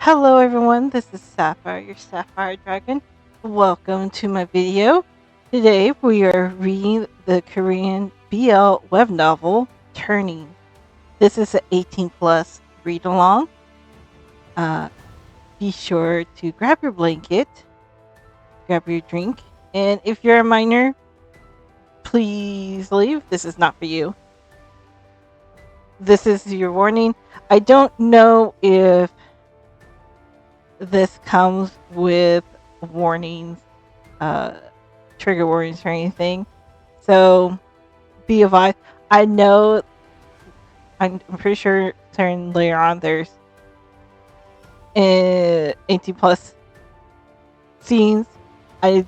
Hello everyone, this is Sapphire, your Sapphire Dragon. Welcome to my video. Today we are reading the Korean BL web novel, Turning. This is an 18 plus read along. Be sure to grab your blanket, grab your drink, and if you're a minor, please leave. This is not for you. This is your warning. I don't know if this comes with warnings, uh, trigger warnings or anything. So be advised. I know, I'm pretty sure certain later on there's 18 plus scenes. I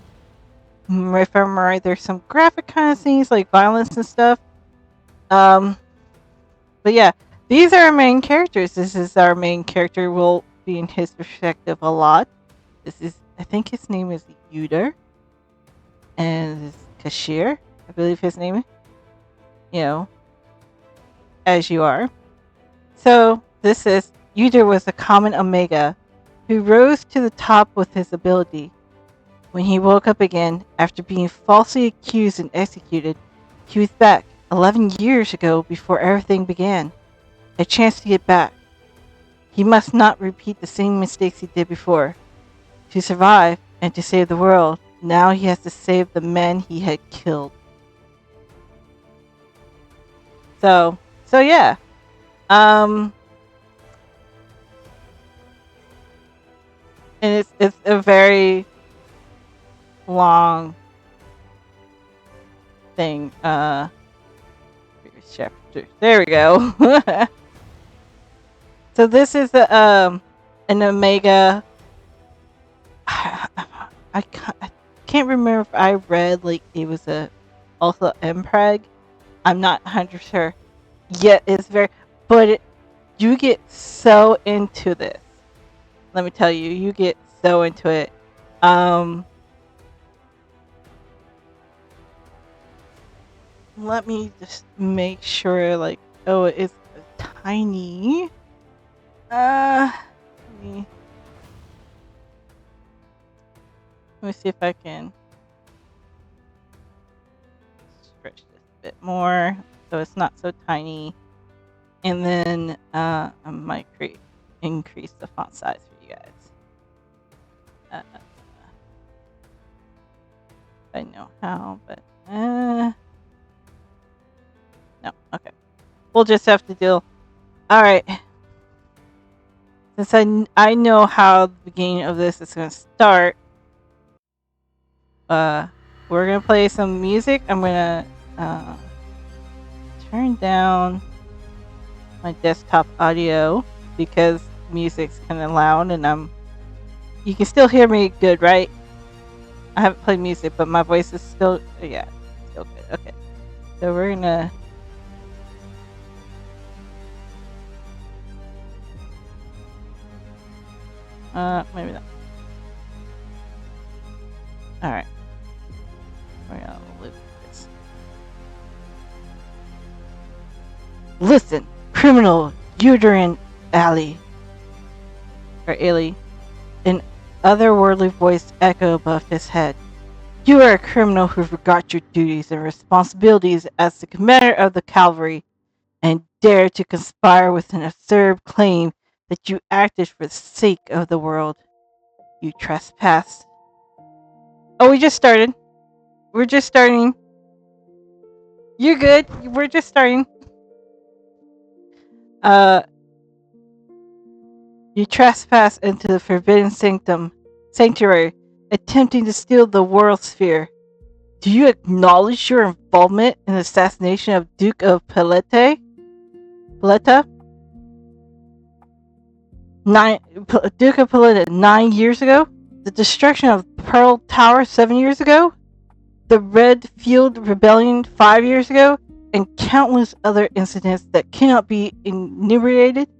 if I'm right, there's some graphic kind of scenes like violence and stuff. Um, but yeah, these are our main characters. This is our main character. Will be in his perspective a lot. This is, I think his name is Yuder, and this is Kashir, I believe his name is. You know, as you are. So this is Yuder was a common Omega who rose to the top with his ability. When he woke up again after being falsely accused and executed, he was back 11 years ago before everything began. A chance to get back. He must not repeat the same mistakes he did before. To survive and to save the world, now he has to save the men he had killed. So yeah. And it's a very long thing. Chapter. There we go. So this is an Omega. I can't remember if I read like it was a also Mpreg. I'm not 100% sure. Yet it's very, but you get so into this. Let me tell you, you get so into it. Let me just make sure, like, oh, it's tiny. Let me see if I can stretch this a bit more so it's not so tiny. And then I might increase the font size for you guys. I know how, but no, okay. We'll just have to deal. All right. Since I know how the beginning of this is going to start, we're going to play some music. I'm going to turn down my desktop audio because music's kind of loud and you can still hear me good, right? I haven't played music, but my voice is still, yeah, still good. Okay. So we're going to maybe not. All right. We're gonna live with this. Listen, criminal uterine alley. Or alley. An otherworldly voice echoed above his head. You are a criminal who forgot your duties and responsibilities as the commander of the cavalry and dared to conspire with an absurd claim that you acted for the sake of the world. You trespassed. Oh, we just started. We're just starting. You're good. We're just starting. You trespass into the forbidden sanctuary, attempting to steal the world sphere. Do you acknowledge your involvement in the assassination of Duke of Paleta? 9 years ago? The destruction of Pearl Tower 7 years ago? The Red Field Rebellion 5 years ago? And countless other incidents that cannot be enumerated?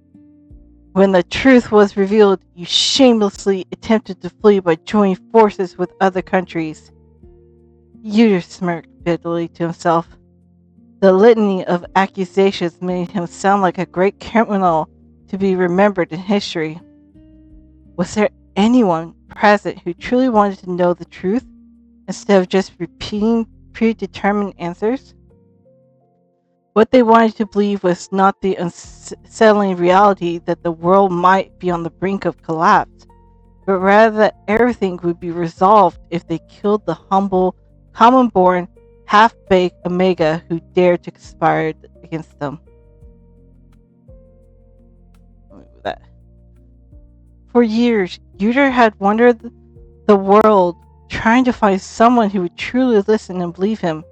When the truth was revealed, you shamelessly attempted to flee by joining forces with other countries. Yuder smirked bitterly to himself. The litany of accusations made him sound like a great criminal to be remembered in history. Was there anyone present who truly wanted to know the truth instead of just repeating predetermined answers? What they wanted to believe was not the unsettling reality that the world might be on the brink of collapse, but rather that everything would be resolved if they killed the humble, common born, half baked Omega who dared to conspire against them. That. For years, Yuder had wandered the world trying to find someone who would truly listen and believe him.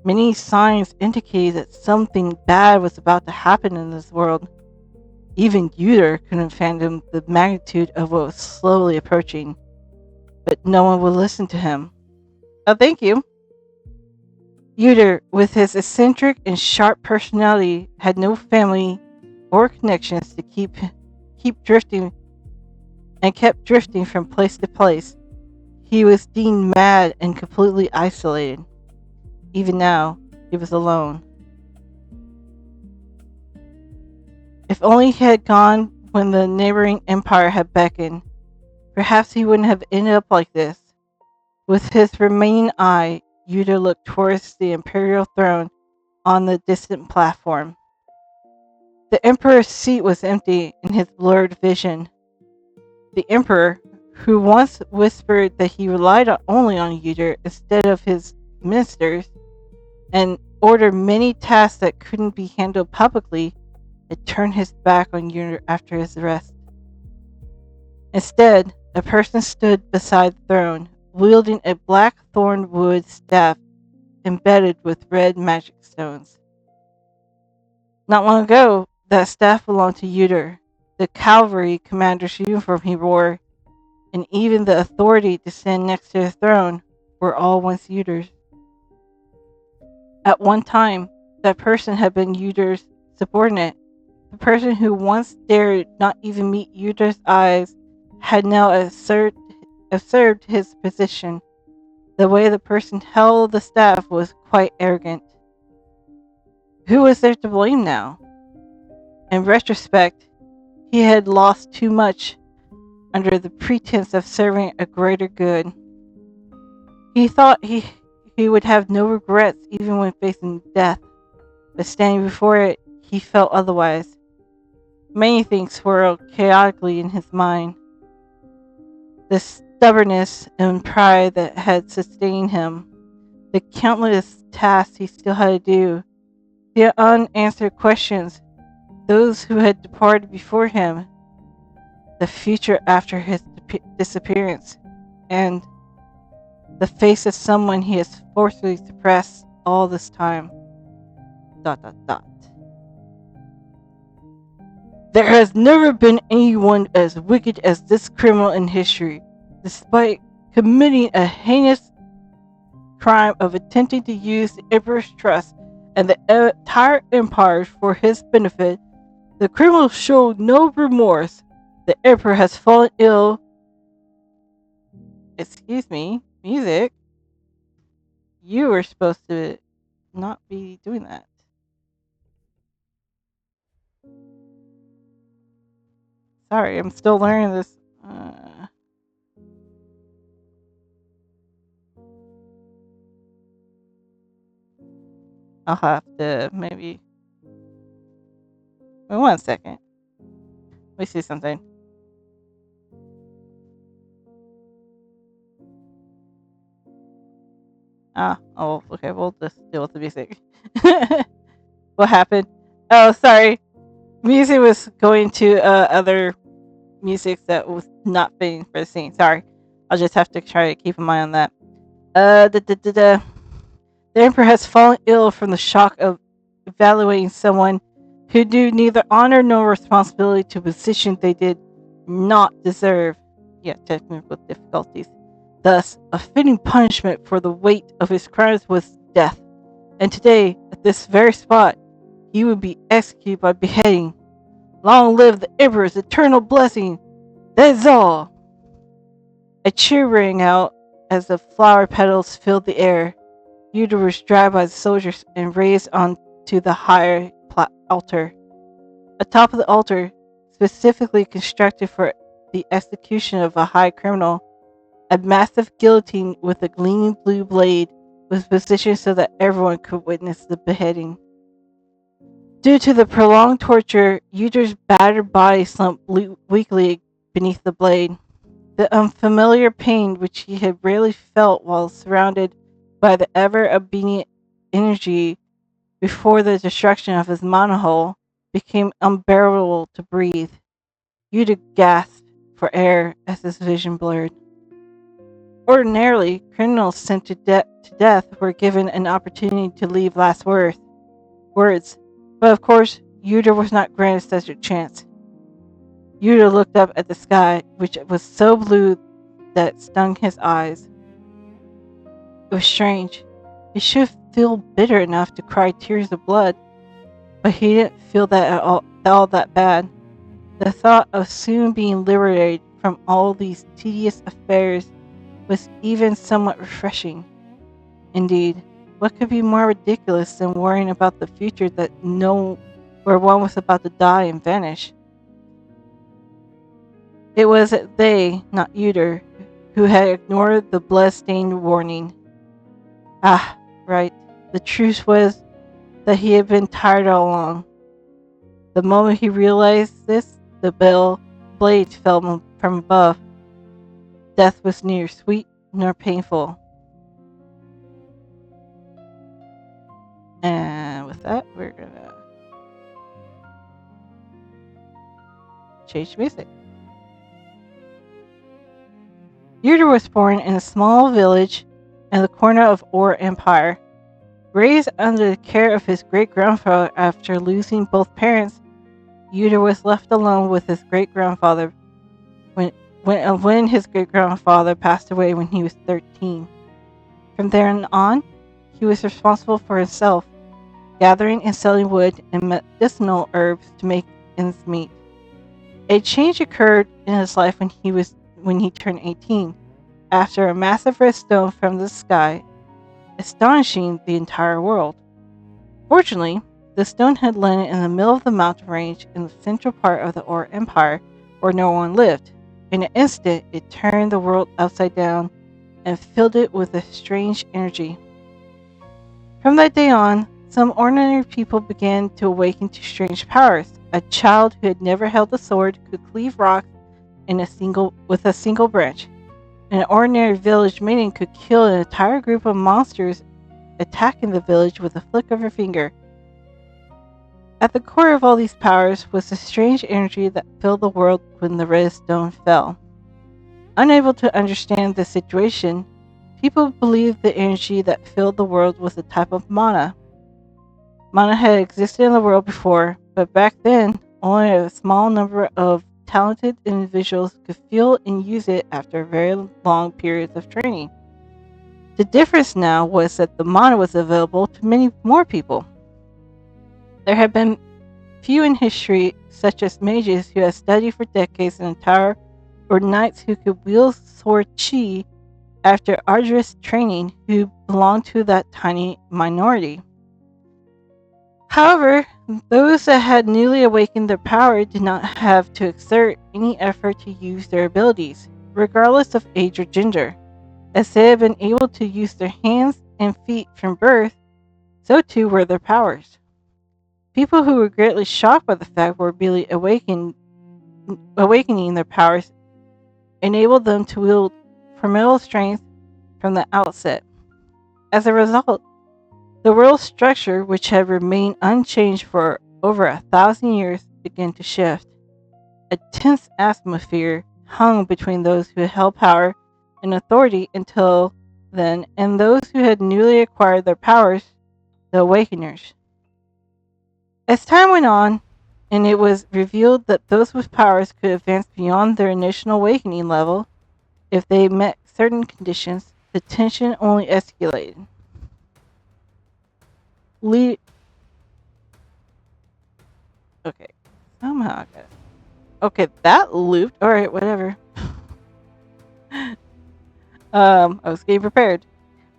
Many signs indicated that something bad was about to happen in this world. Even Yuder couldn't fathom the magnitude of what was slowly approaching, but no one would listen to him. Oh, thank you. Yuder, with his eccentric and sharp personality, had no family or connections to keep drifting and kept drifting from place to place. He was deemed mad and completely isolated. Even now, he was alone. If only he had gone when the neighboring empire had beckoned, perhaps he wouldn't have ended up like this. With his remaining eye, Yuda looked towards the imperial throne on the distant platform. The emperor's seat was empty in his blurred vision. The emperor, who once whispered that he relied only on Yuder instead of his ministers, and ordered many tasks that couldn't be handled publicly, had turned his back on Yuder after his arrest. Instead, a person stood beside the throne, wielding a black thorn wood staff embedded with red magic stones. Not long ago, that staff belonged to Yuder, the cavalry commander's uniform he wore, and even the authority to stand next to the throne were all once Yuder's. At one time, that person had been Yuder's subordinate. The person who once dared not even meet Yuder's eyes had now usurped his position. The way the person held the staff was quite arrogant. Who was there to blame now? In retrospect, he had lost too much under the pretense of serving a greater good. He thought he would have no regrets even when facing death, but standing before it, he felt otherwise. Many things swirled chaotically in his mind. The stubbornness and pride that had sustained him, the countless tasks he still had to do, the unanswered questions, those who had departed before him, the future after his disappearance, and the face of someone he has forcibly suppressed all this time. ... There has never been anyone as wicked as this criminal in history, despite committing a heinous crime of attempting to use the Emperor's trust and the entire empire for his benefit. The criminal showed no remorse. The Emperor has fallen ill. Excuse me, music. You were supposed to not be doing that. Sorry, I'm still learning this. I'll have to maybe... Wait 1 second. Let me see something. Oh, okay, we'll just deal with the music. What happened? Oh, sorry. Music was going to other music that was not fitting for the scene. Sorry. I'll just have to try to keep an eye on that. The Emperor has fallen ill from the shock of evaluating someone who knew neither honor nor responsibility to a position they did not deserve. Yeah, technical difficulties. Thus, a fitting punishment for the weight of his crimes was death. And today, at this very spot, he would be executed by beheading. Long live the Emperor's eternal blessing! That is all! A cheer rang out as the flower petals filled the air. Yuder was dragged by the soldiers and raised onto the higher altar. Atop of the altar, specifically constructed for the execution of a high criminal. A massive guillotine with a gleaming blue blade was positioned so that everyone could witness the beheading. Due to the prolonged torture, Yuder's battered body slumped weakly beneath the blade. The unfamiliar pain which he had rarely felt while surrounded by the ever-obedient energy before the destruction of his monohull became unbearable to breathe. Yuda gasped for air as his vision blurred. Ordinarily, criminals sent to death were given an opportunity to leave last words, but of course, Yuda was not granted such a chance. Yuda looked up at the sky, which was so blue that it stung his eyes. It was strange. He should feel bitter enough to cry tears of blood, but he didn't feel that at all that bad. The thought of soon being liberated from all these tedious affairs was even somewhat refreshing. Indeed, what could be more ridiculous than worrying about the future where one was about to die and vanish? It was they, not Yuder, who had ignored the blood-stained warning. Ah, right. The truth was that he had been tired all along. The moment he realized this, the blade fell from above. Death was neither sweet nor painful. And with that, we're gonna change music. Yuder was born in a small village in the corner of Or Empire. Raised under the care of his great-grandfather after losing both parents, Yuder was left alone with his great-grandfather when his great-grandfather passed away when he was 13. From there on, he was responsible for himself, gathering and selling wood and medicinal herbs to make ends meet. A change occurred in his life when he turned 18, after a massive red stone from the sky, astonishing the entire world. Fortunately, the stone had landed in the middle of the mountain range in the central part of the Or Empire where no one lived. In an instant, it turned the world upside down and filled it with a strange energy. From that day on, some ordinary people began to awaken to strange powers. A child who had never held a sword could cleave rocks with a single branch. An ordinary village maiden could kill an entire group of monsters attacking the village with a flick of her finger. At the core of all these powers was the strange energy that filled the world when the red stone fell. Unable to understand the situation, people believed the energy that filled the world was a type of mana. Mana had existed in the world before, but back then, only a small number of talented individuals could feel and use it after very long periods of training. The difference now was that the mana was available to many more people. There had been few in history, such as mages who had studied for decades in a tower, or knights who could wield sword chi after arduous training, who belonged to that tiny minority. However, those that had newly awakened their power did not have to exert any effort to use their abilities, regardless of age or gender. As they had been able to use their hands and feet from birth, so too were their powers. People who were greatly shocked by the fact were really awakening their powers enabled them to wield formidable strength from the outset. As a result, the world's structure, which had remained unchanged for over 1,000 years, began to shift. A tense atmosphere hung between those who held power and authority until then and those who had newly acquired their powers, the Awakeners. As time went on, and it was revealed that those with powers could advance beyond their initial awakening level if they met certain conditions, the tension only escalated. Okay, somehow I got it. Okay, that looped. All right, whatever. I was getting prepared.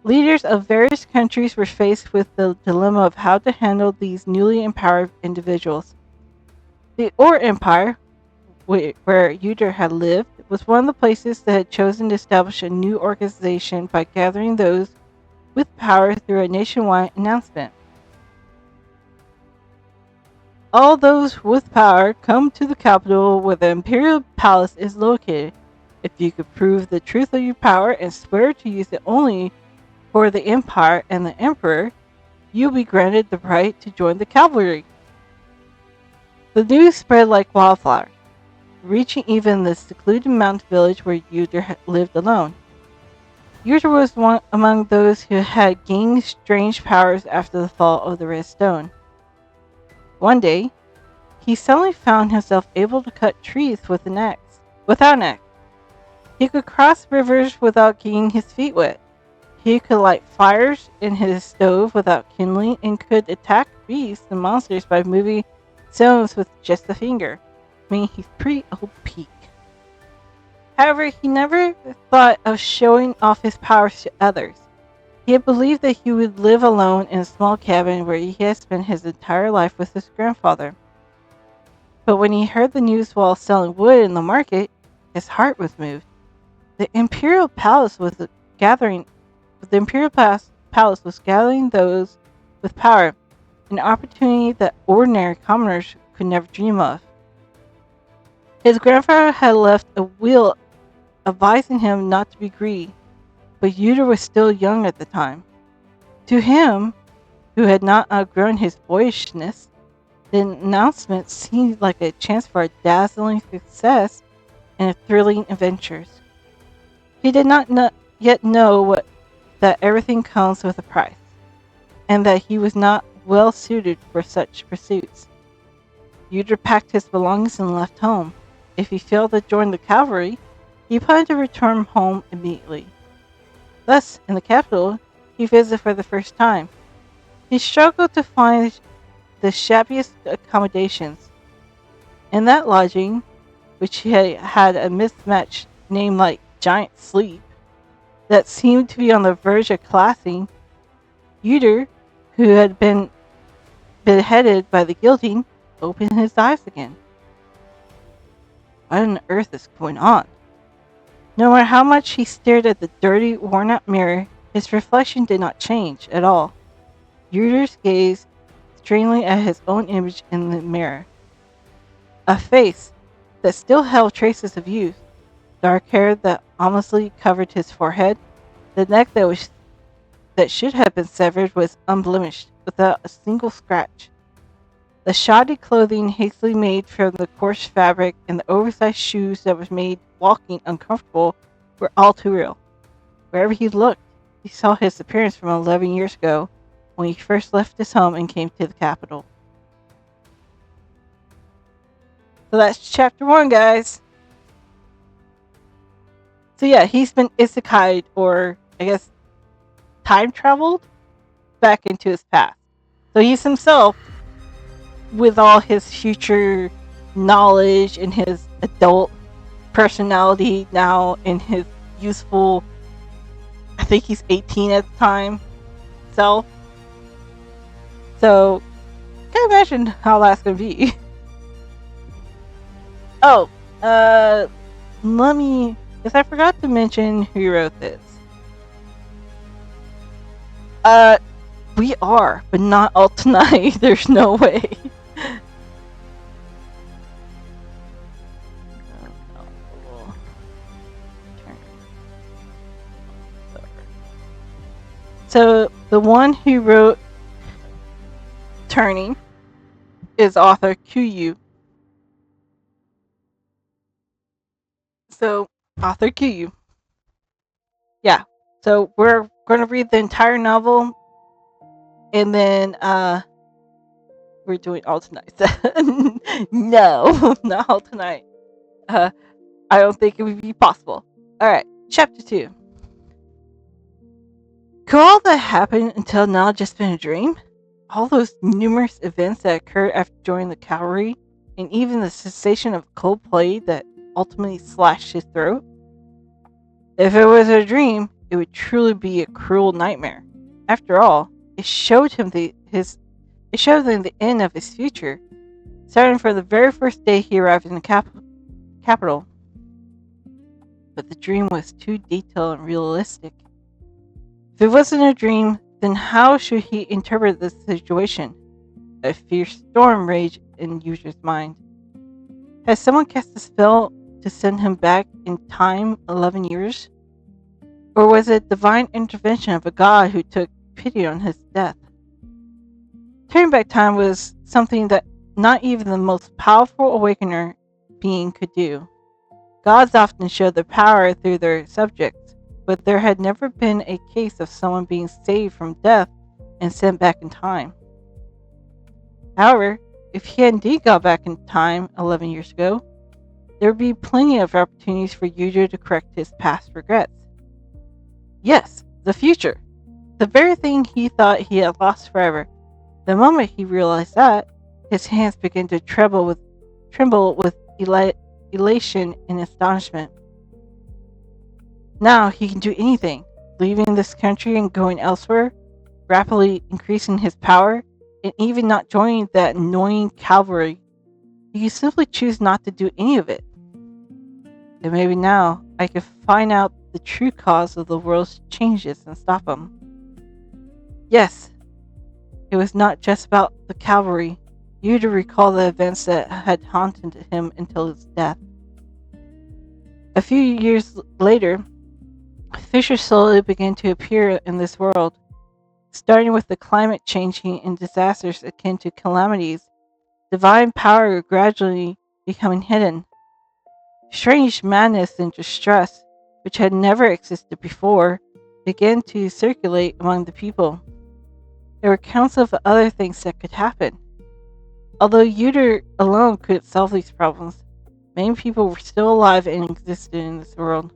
Leaders of various countries were faced with the dilemma of how to handle these newly empowered individuals. The Or Empire, where Yuder had lived, was one of the places that had chosen to establish a new organization by gathering those with power through a nationwide announcement. All those with power come to the capital where the imperial palace is located. If you could prove the truth of your power and swear to use it only for the empire and the emperor, you'll be granted the right to join the cavalry. The news spread like wildfire, reaching even the secluded mountain village where Yuder lived alone. Yuder was one among those who had gained strange powers after the fall of the Red Stone. One day, he suddenly found himself able to cut trees without an axe. He could cross rivers without getting his feet wet. He could light fires in his stove without kindling and could attack beasts and monsters by moving stones with just a finger. I mean, he's pretty OP. However, he never thought of showing off his powers to others. He had believed that he would live alone in a small cabin where he had spent his entire life with his grandfather. But when he heard the news while selling wood in the market, his heart was moved. The Imperial Palace was gathering those with power, an opportunity that ordinary commoners could never dream of. His grandfather had left a will advising him not to be greedy, but Yuder was still young at the time. To him, who had not outgrown his boyishness, the announcement seemed like a chance for a dazzling success and thrilling adventures. He did not yet know that everything comes with a price, and that he was not well suited for such pursuits. Yuder packed his belongings and left home. If he failed to join the cavalry, he planned to return home immediately. Thus, in the capital, he visited for the first time. He struggled to find the shabbiest accommodations. In that lodging, which had a mismatched name like Giant Sleep, that seemed to be on the verge of collapsing, Yuder, who had been beheaded by the guillotine, opened his eyes again. What on earth is going on? No matter how much he stared at the dirty, worn-out mirror, his reflection did not change at all. Yuder's gazed strangely at his own image in the mirror. A face that still held traces of youth, dark hair that ominously covered his forehead, the neck that should have been severed was unblemished, without a single scratch. The shoddy clothing hastily made from the coarse fabric and the oversized shoes that made walking uncomfortable were all too real. Wherever he looked, he saw his appearance from 11 years ago, when he first left his home and came to the capital. So that's chapter 1, guys. So yeah, he's been isekai'd, or I guess time traveled back into his past. So he's himself, with all his future knowledge and his adult personality now in his youthful, I think he's 18 at the time, self. So, can't imagine how that's gonna be. Oh, because I forgot to mention who wrote this. We are, but not all tonight. There's no way. So the one who wrote Turning is author Q. So author Q. Yeah. So we're going to read the entire novel, and then we're doing all tonight. No, not all tonight. I don't think it would be possible. All right, chapter 2. Could all that happened until now just been a dream? All those numerous events that occurred after joining the cavalry, and even the cessation of cold plague that ultimately slashed his throat? If it was a dream, it would truly be a cruel nightmare. After all, it showed him the end of his future, starting from the very first day he arrived in the capital. capital. But the dream was too detailed and realistic. If it wasn't a dream, then how should he interpret this situation? A fierce storm raged in Yuder's mind. Had someone cast a spell to send him back in time 11 years? Or was it divine intervention of a god who took pity on his death? Turning back time was something that not even the most powerful awakener being could do. Gods often show their power through their subjects, but there had never been a case of someone being saved from death and sent back in time. However, if he had indeed got back in time 11 years ago, there would be plenty of opportunities for Yuder to correct his past regrets. Yes, the future. The very thing he thought he had lost forever. The moment he realized that, his hands began to tremble with elation and astonishment. Now he can do anything, leaving this country and going elsewhere, rapidly increasing his power, and even not joining that annoying cavalry. He can simply choose not to do any of it. And maybe now I can find out the true cause of the world's changes and stop them. Yes, it was not just about the cavalry. Yuder recalled the events that had haunted him until his death. A few years later, fissures slowly began to appear in this world, starting with the climate changing and disasters akin to calamities. Divine power gradually becoming hidden. Strange madness and distress, which had never existed before, began to circulate among the people. There were counts of other things that could happen. Although Yuder alone couldn't solve these problems, many people were still alive and existed in this world.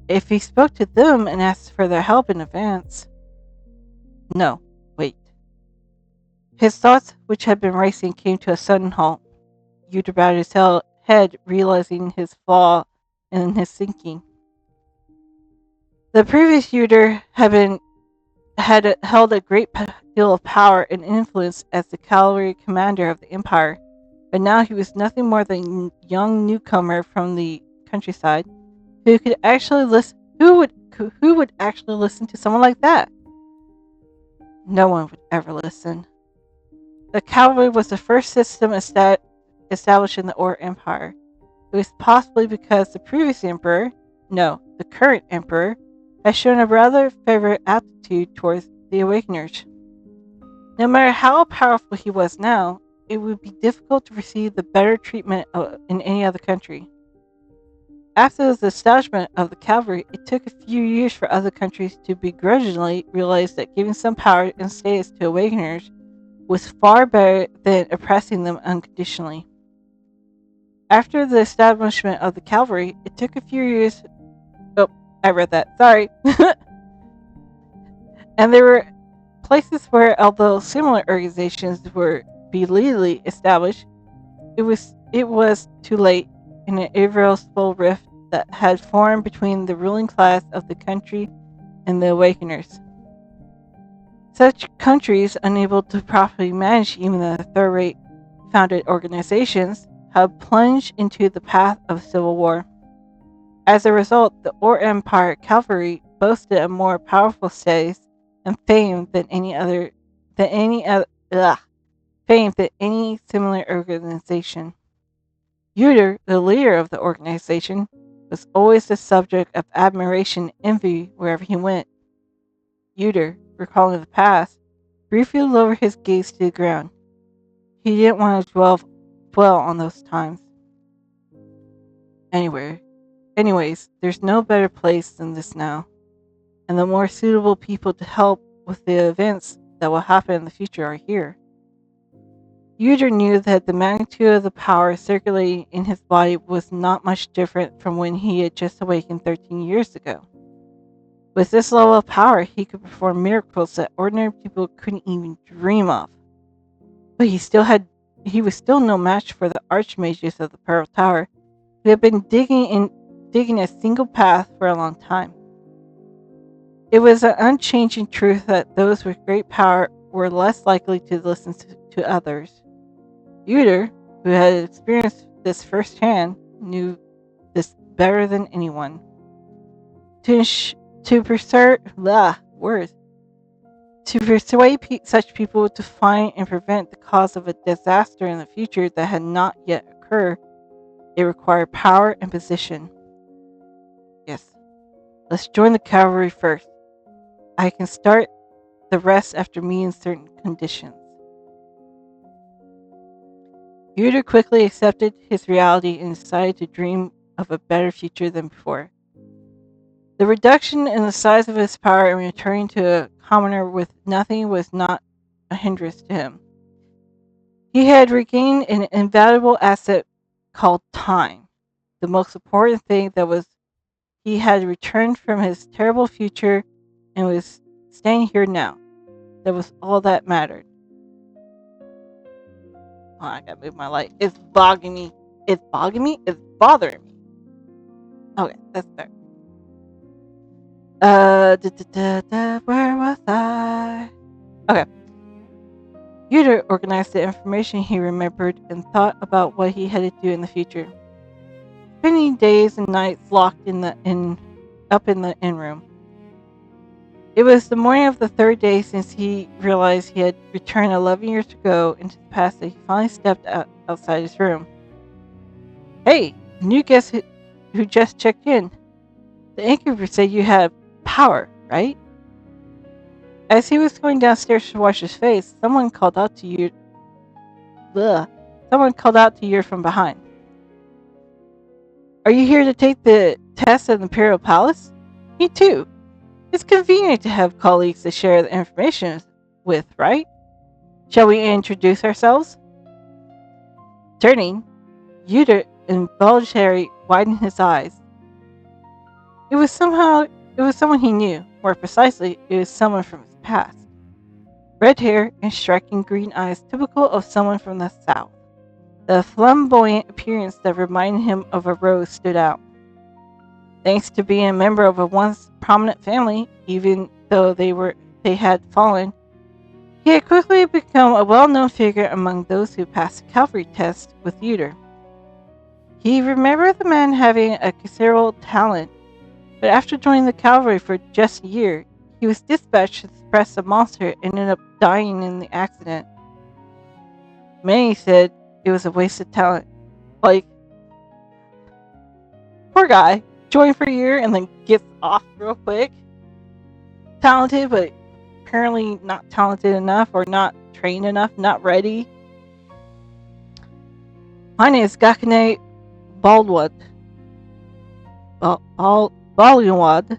If he spoke to them and asked for their help in advance... No, wait. His thoughts, which had been racing, came to a sudden halt. Yuder bowed his head, realizing his flaw in his thinking. The previous Yuder had held a great deal of power and influence as the cavalry commander of the empire, but now he was nothing more than a young newcomer from the countryside who could actually listen. Who would actually listen to someone like that? No one would ever listen. The cavalry was the first system established in the Or Empire. It was possibly because the previous emperor, no, the current emperor, has shown a rather favorable attitude towards the Awakeners. No matter how powerful he was now, it would be difficult to receive the better treatment in any other country. After the establishment of the cavalry, it took a few years for other countries to begrudgingly realize that giving some power and status to Awakeners was far better than oppressing them unconditionally. After the establishment of the cavalry, it took a few years... Oh, I read that. Sorry. And there were places where, although similar organizations were belatedly established, it was too late in an irreversible rift that had formed between the ruling class of the country and the Awakeners. Such countries, unable to properly manage even the third-rate founded organizations, had plunged into the path of civil war. As a result, the Or Empire cavalry boasted a more powerful status and fame than any similar organization. Yuder, the leader of the organization, was always the subject of admiration and envy wherever he went. Yuder, recalling the past, briefly lowered his gaze to the ground. He didn't want to dwell on those times. Anyways, there's no better place than this now, and the more suitable people to help with the events that will happen in the future are here. Yuder knew that the magnitude of the power circulating in his body was not much different from when he had just awakened 13 years ago. With this level of power, he could perform miracles that ordinary people couldn't even dream of. But he was still no match for the archmages of the Pearl Tower, who had been digging a single path for a long time. It was an unchanging truth that those with great power were less likely to listen to others. Yuder, who had experienced this firsthand, knew better than anyone. To to persuade words to persuade such people to find and prevent the cause of a disaster in the future that had not yet occurred, it required power and position. Yes, let's join the cavalry first. I can start the rest after meeting certain conditions. Yuder quickly accepted his reality and decided to dream of a better future than before. The reduction in the size of his power and returning to a commoner with nothing was not a hindrance to him. He had regained an invaluable asset called time. The most important thing that was he had returned from his terrible future and was staying here now. That was all that mattered. Oh, I gotta move my light. It's bogging me. It's bogging me? It's bothering me. Okay, that's better. Where was I? Okay. Yuder organized the information he remembered and thought about what he had to do in the future. Spending days and nights locked up in the inn room. It was the morning of the third day since he realized he had returned 11 years ago into the past that he finally stepped outside his room. Hey, new guest who just checked in. The innkeeper said you had power, right? As he was going downstairs to wash his face, someone called out to you. Someone called out to you from behind. Are you here to take the test at the Imperial Palace? Me too. It's convenient to have colleagues to share the information with, right? Shall we introduce ourselves? Turning, Yuder involuntarily widened his eyes. It was someone he knew. More precisely, it was someone from his past. Red hair and striking green eyes typical of someone from the south. The flamboyant appearance that reminded him of a rose stood out. Thanks to being a member of a once prominent family, even though they had fallen, he had quickly become a well-known figure among those who passed the cavalry test with Yuder. He remembered the man having a considerable talent, but after joining the cavalry for just a year, he was dispatched to suppress a monster and ended up dying in the accident. Many said it was a waste of talent. Like, poor guy, joined for a year and then gets off real quick. Talented, but apparently not talented enough or not trained enough, not ready. My name is Gakane Baldwad. Baldwad.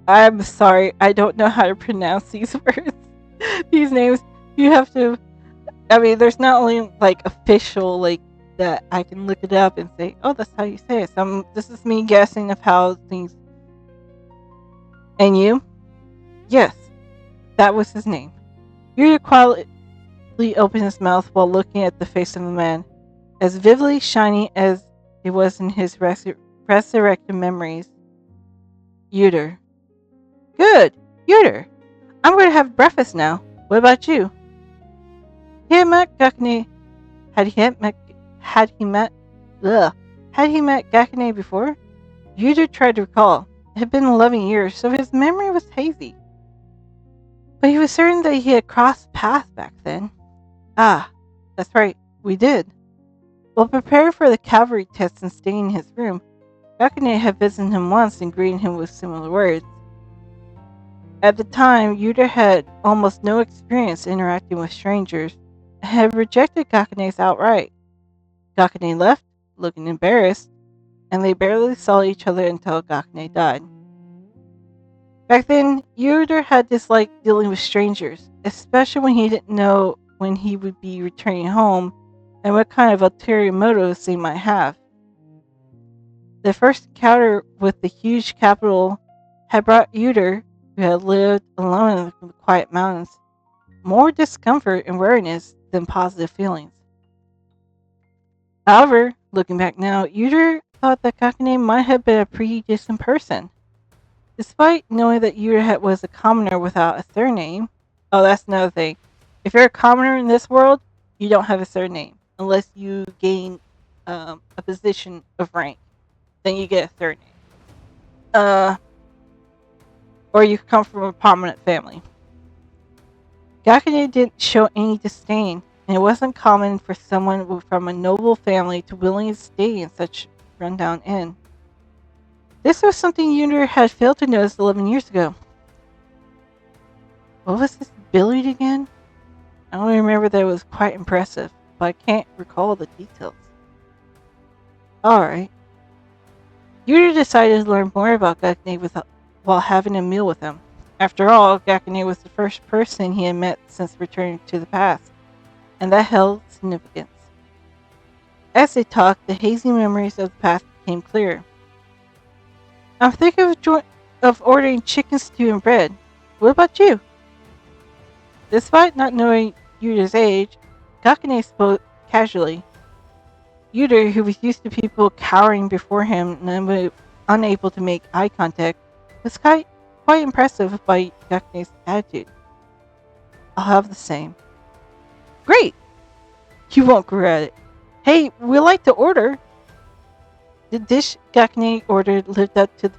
I'm sorry, I don't know how to pronounce these words. These names, you have to. I mean, there's not only like official that I can look it up and say, oh, that's how you say it. This is me guessing of how things. And you? Yes, that was his name. Yuda quietly opened his mouth while looking at the face of the man, as vividly shiny as it was in his resurrected memories. Yuder. Good, Yuder. I'm going to have breakfast now. What about you? He had met Gakane. Had he met Gakane before? Yuder tried to recall. It had been 11 years, so his memory was hazy. But he was certain that he had crossed paths back then. Ah, that's right, we did. While preparing for the cavalry test and staying in his room, Gakane had visited him once and greeted him with similar words. At the time, Yuder had almost no experience interacting with strangers and had rejected Gakane's outright. Gakane left, looking embarrassed, and they barely saw each other until Gakane died. Back then, Yuder had disliked dealing with strangers, especially when he didn't know when he would be returning home and what kind of ulterior motives they might have. The first encounter with the huge capital had brought Yuder, who had lived alone in the quiet mountains, more discomfort and weariness than positive feelings. However, looking back now, Yuder thought that Gakane might have been a pretty decent person. Despite knowing that Yuder was a commoner without a surname, oh, that's another thing. If you're a commoner in this world, you don't have a surname unless you gain a position of rank. then you get a third name. Or you come from a prominent family. Gakune didn't show any disdain, and it wasn't common for someone from a noble family to willingly stay in such rundown inn. This was something Yuder had failed to notice 11 years ago. What was this billiard again? I only remember that it was quite impressive, but I can't recall the details. Alright. Yuder decided to learn more about Gakune while having a meal with him. After all, Gakune was the first person he had met since returning to the past, and that held significance. As they talked, the hazy memories of the past became clearer. I'm thinking of ordering chicken stew and bread. What about you? Despite not knowing Yuder's age, Gakune spoke casually. Yuder, who was used to people cowering before him and unable to make eye contact, was quite impressed by Gakune's attitude. I'll have the same. Great! You won't regret it. Hey, we'd like to order. The dish Gakune ordered lived up to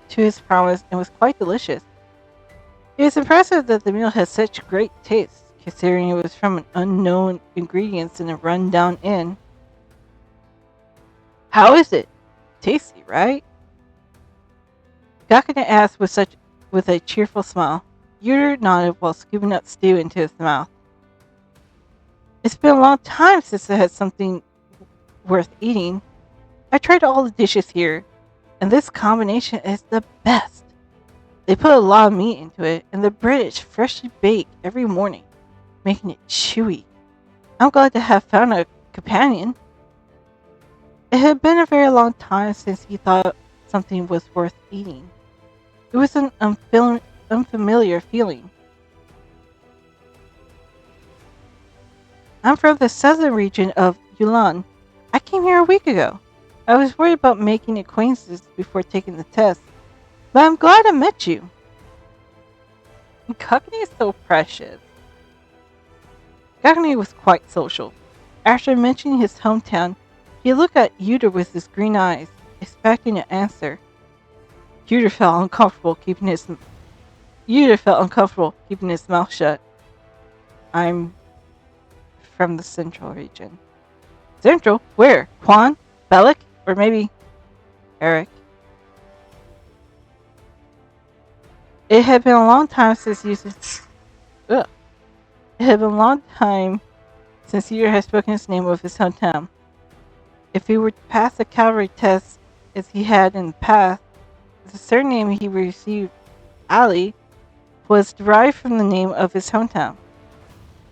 his promise and was quite delicious. It was impressive that the meal had such great taste, considering it was from an unknown ingredients in a run-down inn. How is it? Tasty, right? Gakune asked with a cheerful smile. Yuder nodded while scooping up stew into his mouth. It's been a long time since I had something worth eating. I tried all the dishes here, and this combination is the best. They put a lot of meat into it, and the bread is freshly baked every morning, making it chewy. I'm glad to have found a companion. It had been a very long time since he thought something was worth eating. It was an unfamiliar feeling. I'm from the southern region of Yunnan. I came here a week ago. I was worried about making acquaintances before taking the test, but I'm glad I met you. Gakune is so precious. Gakune was quite social. After mentioning his hometown, he looked at Yuder with his green eyes, expecting an answer. Yuder felt uncomfortable keeping his mouth shut. I'm from the central region. Central? Where? Quan? Bellic? Or maybe Eric? It had been a long time since Ugh. It had been a long time since Yuder had spoken his name of his hometown. If he were to pass the cavalry test as he had in the past, the surname he received, Ali, was derived from the name of his hometown.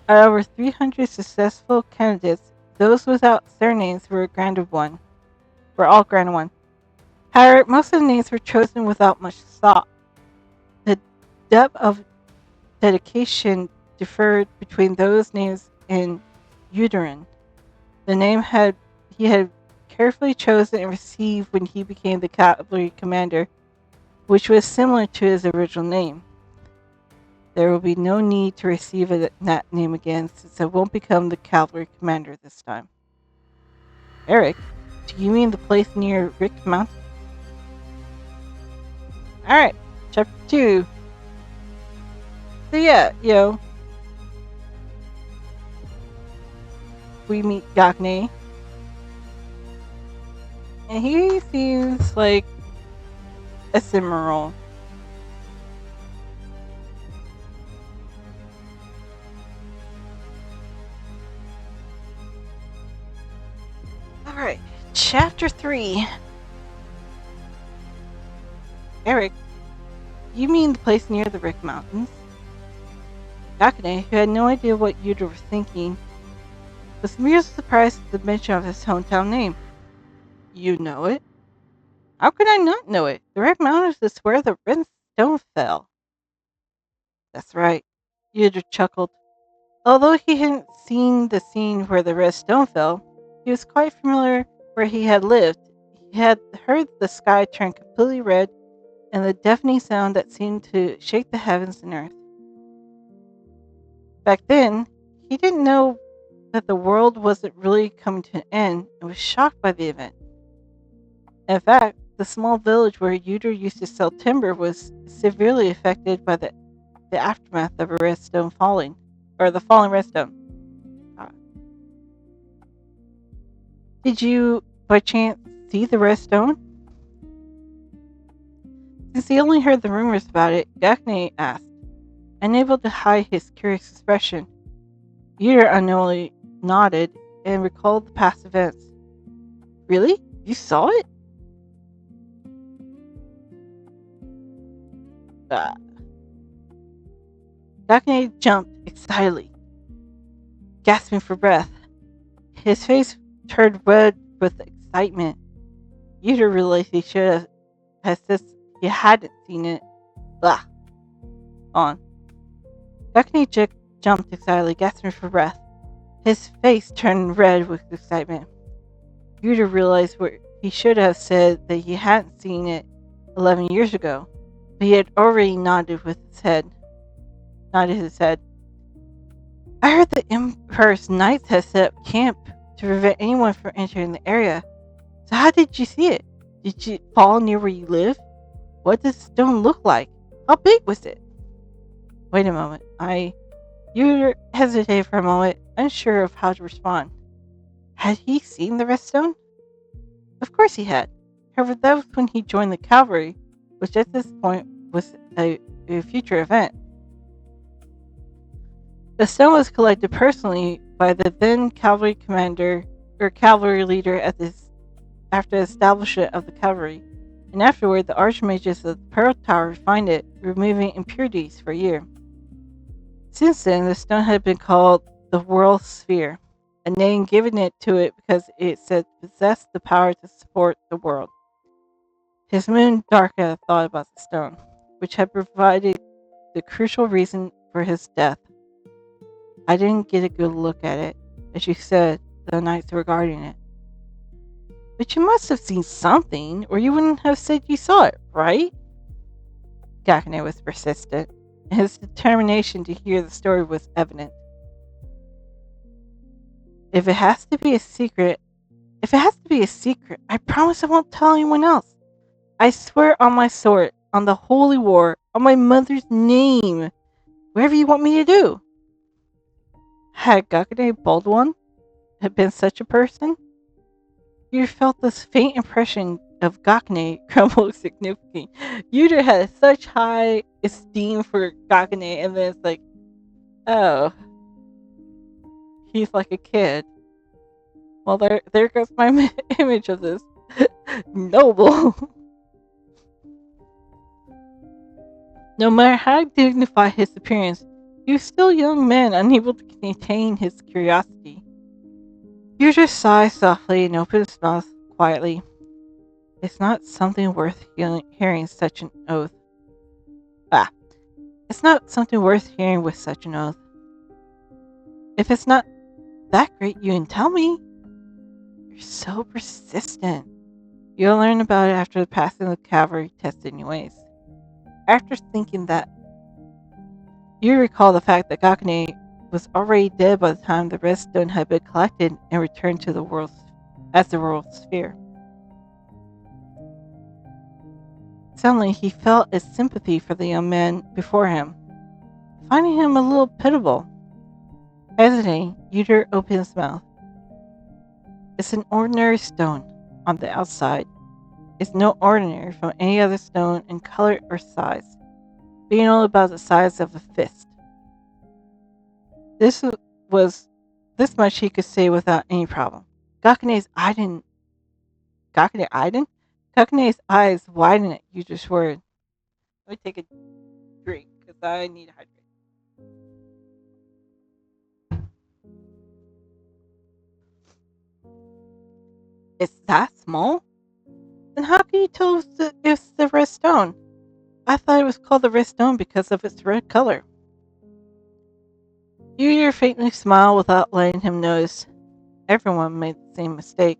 Out of over 300 successful candidates, those without surnames were all granted one. However, most of the names were chosen without much thought. The depth of dedication differed between those names and Uterin. The name he had carefully chosen and received when he became the cavalry commander, which was similar to his original name. There will be no need to receive that name again, since I won't become the cavalry commander this time. Eric, do you mean the place near Rick Mountain? Alright, chapter 2. So yeah, we meet Gakune. And he seems like a Cimarron. Alright, chapter 3. Eric, you mean the place near the Rick Mountains? Gakune, who had no idea what Yuder was thinking, was merely surprised at the mention of his hometown name. You know it? How could I not know it? The Red Mountains is where the red stone fell. That's right. Yuder chuckled. Although he hadn't seen the scene where the red stone fell, he was quite familiar where he had lived. He had heard the sky turn completely red and the deafening sound that seemed to shake the heavens and earth. Back then, he didn't know that the world wasn't really coming to an end and was shocked by the event. In fact, the small village where Yuder used to sell timber was severely affected by the aftermath of a redstone falling, or the falling redstone. Uh, Did you, by chance, see the redstone? Since he only heard the rumors about it, Gagne asked, unable to hide his curious expression. Yuder unknowingly nodded and recalled the past events. Really? You saw it? Uh, Gagne jumped excitedly, gasping for breath. His face turned red with excitement. Yuder realized he should have said he hadn't seen it. Blah. On. Gagne jumped excitedly, gasping for breath. His face turned red with excitement. Yuder realized what he should have said, that he hadn't seen it 11 years ago, but he had already nodded his head. I heard the Emperor's Knights had set up camp to prevent anyone from entering the area. So how did you see it? Did it fall near where you live? What does the stone look like? How big was it? Wait a moment. Yuder hesitated for a moment, unsure of how to respond. Had he seen the redstone? Of course he had. However, that was when he joined the cavalry, which at this point was a future event. The stone was collected personally by the then cavalry commander or cavalry leader after the establishment of the cavalry, and afterward the archmages of the Pearl Tower refined it, removing impurities for a year. Since then, the stone had been called the World Sphere, a name given to it because it said possessed the power to support the world. His moon darkened at the thought about the stone, which had provided the crucial reason for his death. I didn't get a good look at it, as you said, the knights were guarding it. But you must have seen something, or you wouldn't have said you saw it, right? Gagne was persistent, and his determination to hear the story was evident. If it has to be a secret, I promise I won't tell anyone else. I swear on my sword, on the holy war, on my mother's name, whatever you want me to do. Had Gagne Baldwin had been such a person, you felt this faint impression of Gagne crumble significantly. Yuder had such high esteem for Gagne, and then it's like, oh, he's like a kid. Well, there goes my image of this noble. No matter how dignified his appearance, he was still a young man, unable to contain his curiosity. Yuder sighed softly and opened his mouth quietly. It's not something worth hearing such an oath. It's not something worth hearing with such an oath. If it's not that great, you can tell me. You're so persistent. You'll learn about it after the passing of the cavalry test anyways. After thinking that, you recall the fact that Gagne was already dead by the time the redstone had been collected and returned to the world sphere. Suddenly, he felt a sympathy for the young man before him, finding him a little pitiable. Hesitating, Yuder opened his mouth. It's an ordinary stone on the outside. It's no ordinary from any other stone in color or size, being only about the size of a fist. This much he could say without any problem. Gagne's eyes widened at Yuder's word. Let me take a drink because I need to hydrate. It's that small? Then how can you tell it's the red stone? I thought it was called the red stone because of its red color. Yuder faintly smiled without letting him notice. Everyone made the same mistake.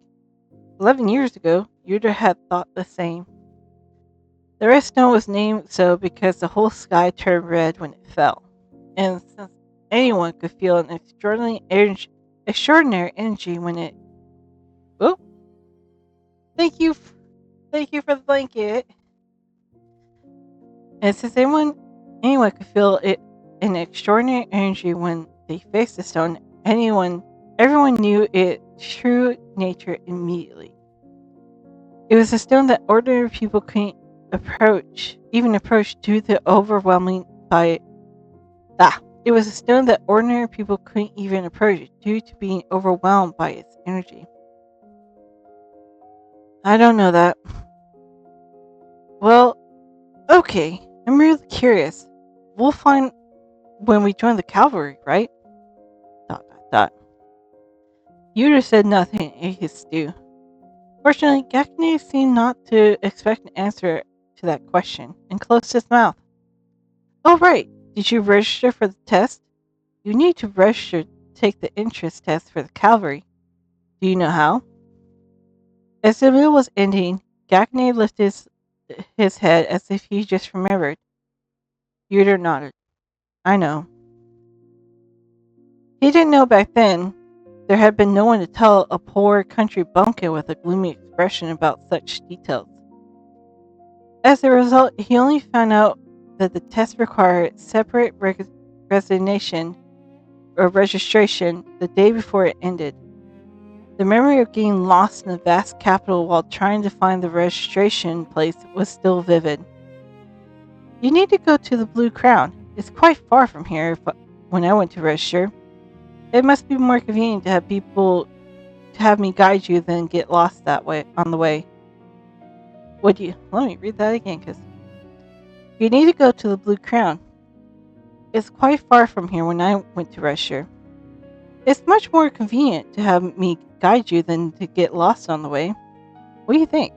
11 years ago, Yuder had thought the same. The red stone was named so because the whole sky turned red when it fell, and since anyone could feel an extraordinary energy when it... Oh! Thank you Thank you for the blanket. And since anyone could feel it an extraordinary energy when they faced the stone, everyone knew its true nature immediately. It was a stone that ordinary people couldn't even approach due to overwhelming by it was a stone that ordinary people couldn't even approach due to being overwhelmed by its energy. I don't know that. Well, okay. I'm really curious. We'll find when we join the cavalry, right? Dot dot dot. Yuder said nothing and ate his stew. Fortunately, Gakne seemed not to expect an answer to that question and closed his mouth. Oh right, did you register for the test? You need to register to take the entrance test for the cavalry. Do you know how? As the meal was ending, Gakne lifted his head as if he just remembered. Yuder nodded. I know. He didn't know back then. There had been no one to tell a poor country bumpkin with a gloomy expression about such details. As a result, he only found out that the test required separate resignation or registration the day before it ended. The memory of getting lost in the vast capital while trying to find the registration place was still vivid. You need to go to the Blue Crown. It's quite far from here when I went to register. It must be more convenient to have me guide you than get lost that way on the way. Let me read that again, because you need to go to the Blue Crown. It's quite far from here when I went to register. It's much more convenient to have me guide you than to get lost on the way. What do you think?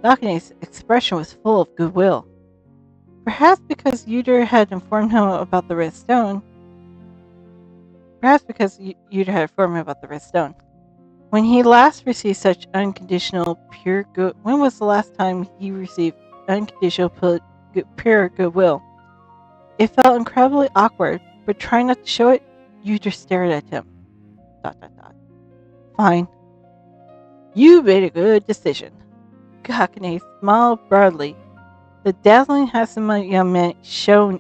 Dakine's expression was full of goodwill. Perhaps because Yuder had informed him about the red stone. When he last received such unconditional, pure good, when was the last time he received unconditional, pure goodwill? It felt incredibly awkward, but trying not to show it, Yuder stared at him. ... Fine. You made a good decision. Gakane smiled broadly. The dazzling handsome young man shone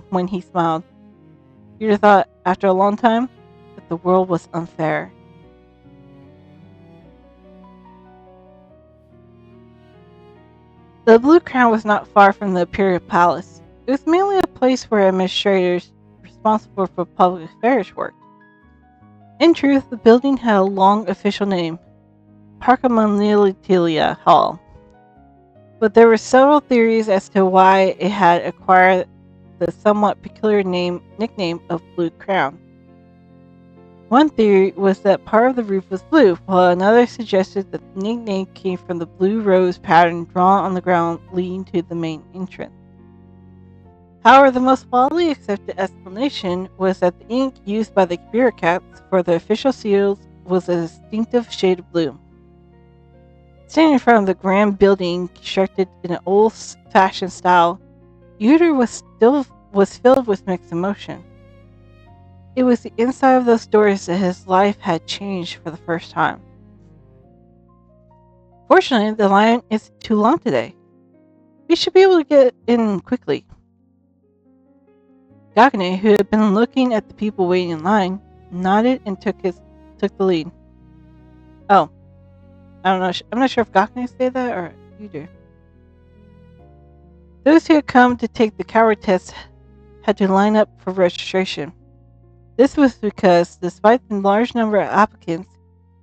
when he smiled. Yuder thought, after a long time, that the world was unfair. The Blue Crown was not far from the Imperial Palace. It was mainly a place where administrators responsible for public affairs worked. In truth, the building had a long official name, Parkamanilitilia Hall. But there were several theories as to why it had acquired the somewhat peculiar nickname of Blue Crown. One theory was that part of the roof was blue, while another suggested that the nickname came from the blue rose pattern drawn on the ground leading to the main entrance. However, the most widely accepted explanation was that the ink used by the bureaucrats for the official seals was a distinctive shade of blue. Standing in front of the grand building constructed in an old-fashioned style, Yuder was filled with mixed emotion. It was the inside of those doors that his life had changed for the first time. Fortunately, the line isn't too long today. We should be able to get in quickly. Gakane, who had been looking at the people waiting in line, nodded and took the lead. Oh, I don't know. I'm not sure if Gakane said that or you do. Those who had come to take the coward test had to line up for registration. This was because, despite the large number of applicants,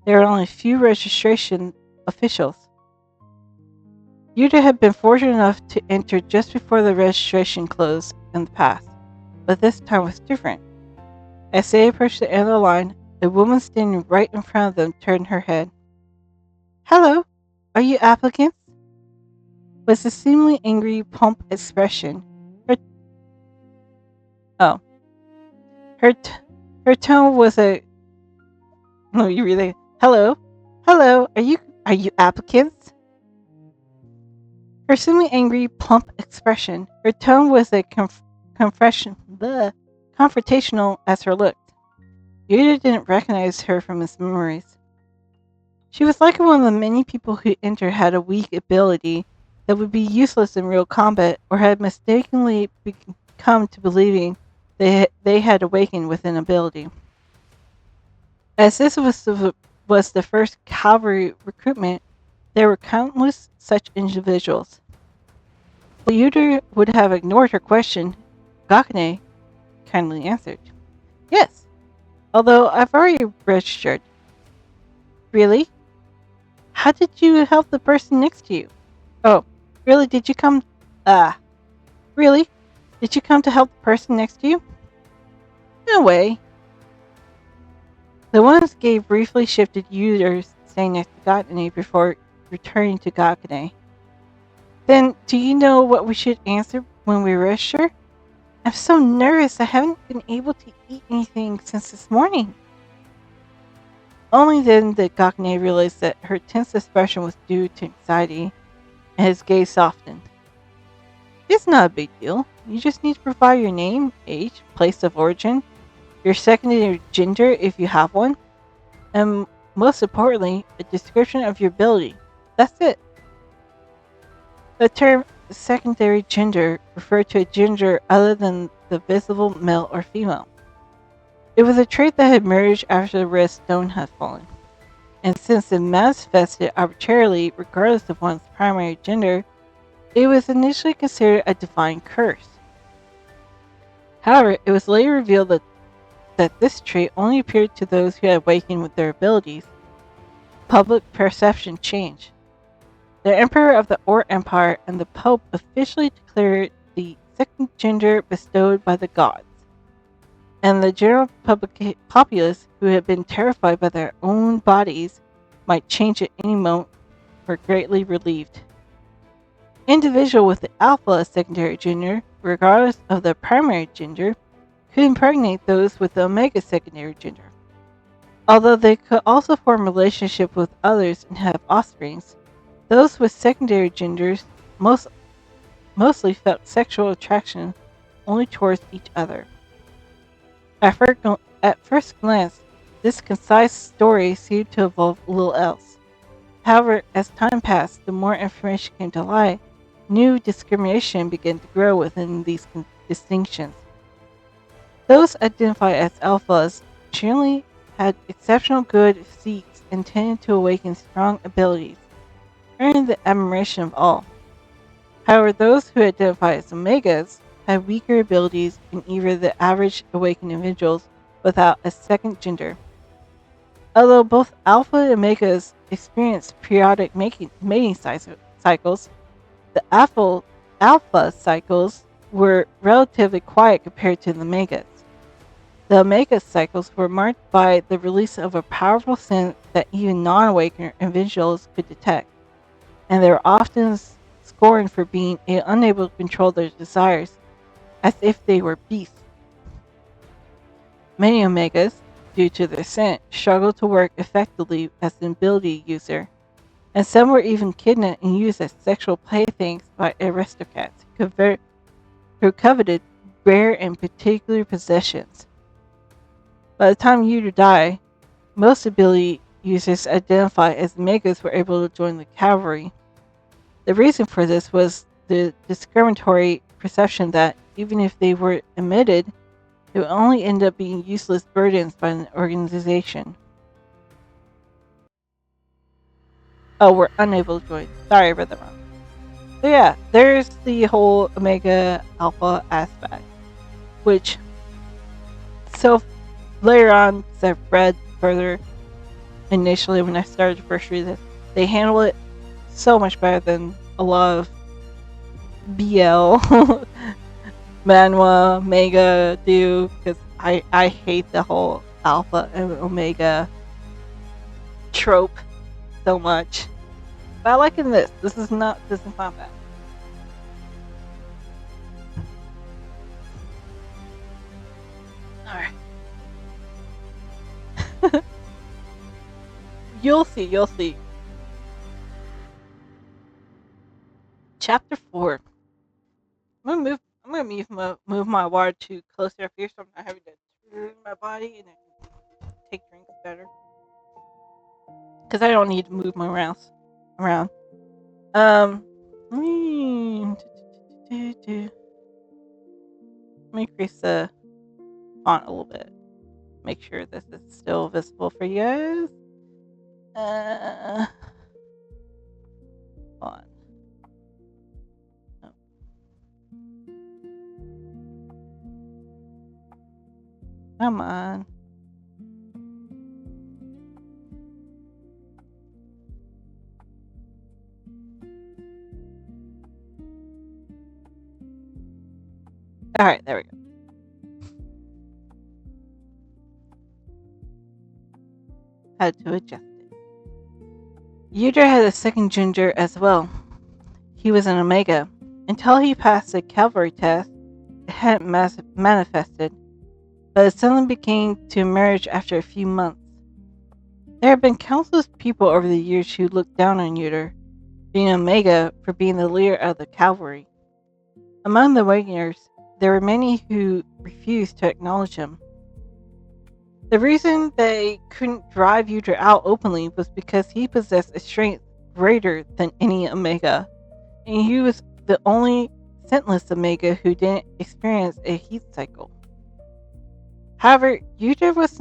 there were only a few registration officials. Yuder had been fortunate enough to enter just before the registration closed in the past, but this time was different. As they approached the end of the line, a woman standing right in front of them turned her head. Hello, are you applicants? With a seemingly angry, plump expression. Her tone was a. No, you really. Hello, are you applicants? Her seemingly angry, plump expression. Her tone was a confrontational as her look. Yuder didn't recognize her from his memories. She was like one of the many people who entered had a weak ability that would be useless in real combat or had mistakenly come to believing they had awakened with an ability. As this was the first cavalry recruitment, there were countless such individuals. While Yuder would have ignored her question, Gakane kindly answered, "Yes, although I've already registered." "Really? How did you help the person next to you?" "Oh, really? Ah, really? Did you come to help the person next to you?" "In a way." The woman's gaze briefly shifted Yuder's staying next to Gakane before returning to Gakane. "Then, do you know what we should answer when we register? I'm so nervous I haven't been able to eat anything since this morning." Only then did Gakane realize that her tense expression was due to anxiety, and his gaze softened. "It's not a big deal. You just need to provide your name, age, place of origin, your secondary gender if you have one, and most importantly, a description of your ability. That's it." The term secondary gender referred to a gender other than the visible male or female. It was a trait that had emerged after the red stone had fallen, and since it manifested arbitrarily regardless of one's primary gender, it was initially considered a divine curse. However, it was later revealed that this trait only appeared to those who had awakened with their abilities. Public perception changed. The Emperor of the Or Empire and the Pope officially declared the second gender bestowed by the gods, and the general populace, who had been terrified by their own bodies might change at any moment, were greatly relieved. Individual with the alpha secondary gender, regardless of their primary gender, could impregnate those with the omega secondary gender. Although they could also form relationships with others and have offsprings, those with secondary genders mostly felt sexual attraction only towards each other. At first glance, this concise story seemed to involve little else. However, as time passed, the more information came to light, new discrimination began to grow within these distinctions. Those identified as alphas generally had exceptional good physiques and tended to awaken strong abilities, earning the admiration of all. However, those who identified as omegas had weaker abilities than either the average awakened individuals without a second gender. Although both alpha and omegas experienced periodic mating cycles, the alpha cycles were relatively quiet compared to the omegas. The omega cycles were marked by the release of a powerful scent that even non-awakened individuals could detect, and they were often scorned for being unable to control their desires, as if they were beasts. Many omegas, due to their scent, struggled to work effectively as an ability user, and some were even kidnapped and used as sexual playthings by aristocrats who coveted rare and particular possessions. By the time Yuder died, most ability users identified as omegas were able to join the cavalry. The reason for this was the discriminatory perception that even if they were admitted, they would only end up being useless burdens by an organization. Oh, we're unable to join. Sorry about that wrong. So yeah, there's the whole Omega Alpha aspect, which so later on, as I've read further, initially when I started to first read this, they handle it so much better than a lot of BL Manhwa Mega do, because I hate the whole Alpha and Omega trope so much. But I like in this. This is not bad. Alright. You'll see. Chapter 4. I'm gonna move my water to closer up here so I'm not having to turn my body and I can take drinks better. because I don't need to move my mouse around. Let me increase the font a little bit. Make sure this is still visible for you guys. Hold on. Oh. Come on. All right, there we go. How to adjust it. Yuder had a second gender as well. He was an Omega. Until he passed the cavalry test, it hadn't manifested, but it suddenly began to emerge after a few months. There have been countless people over the years who looked down on Yuder, being Omega, for being the leader of the cavalry. Among the Wagoners, there were many who refused to acknowledge him. The reason they couldn't drive Yuder out openly was because he possessed a strength greater than any Omega, and he was the only scentless Omega who didn't experience a heat cycle. However, Yuder was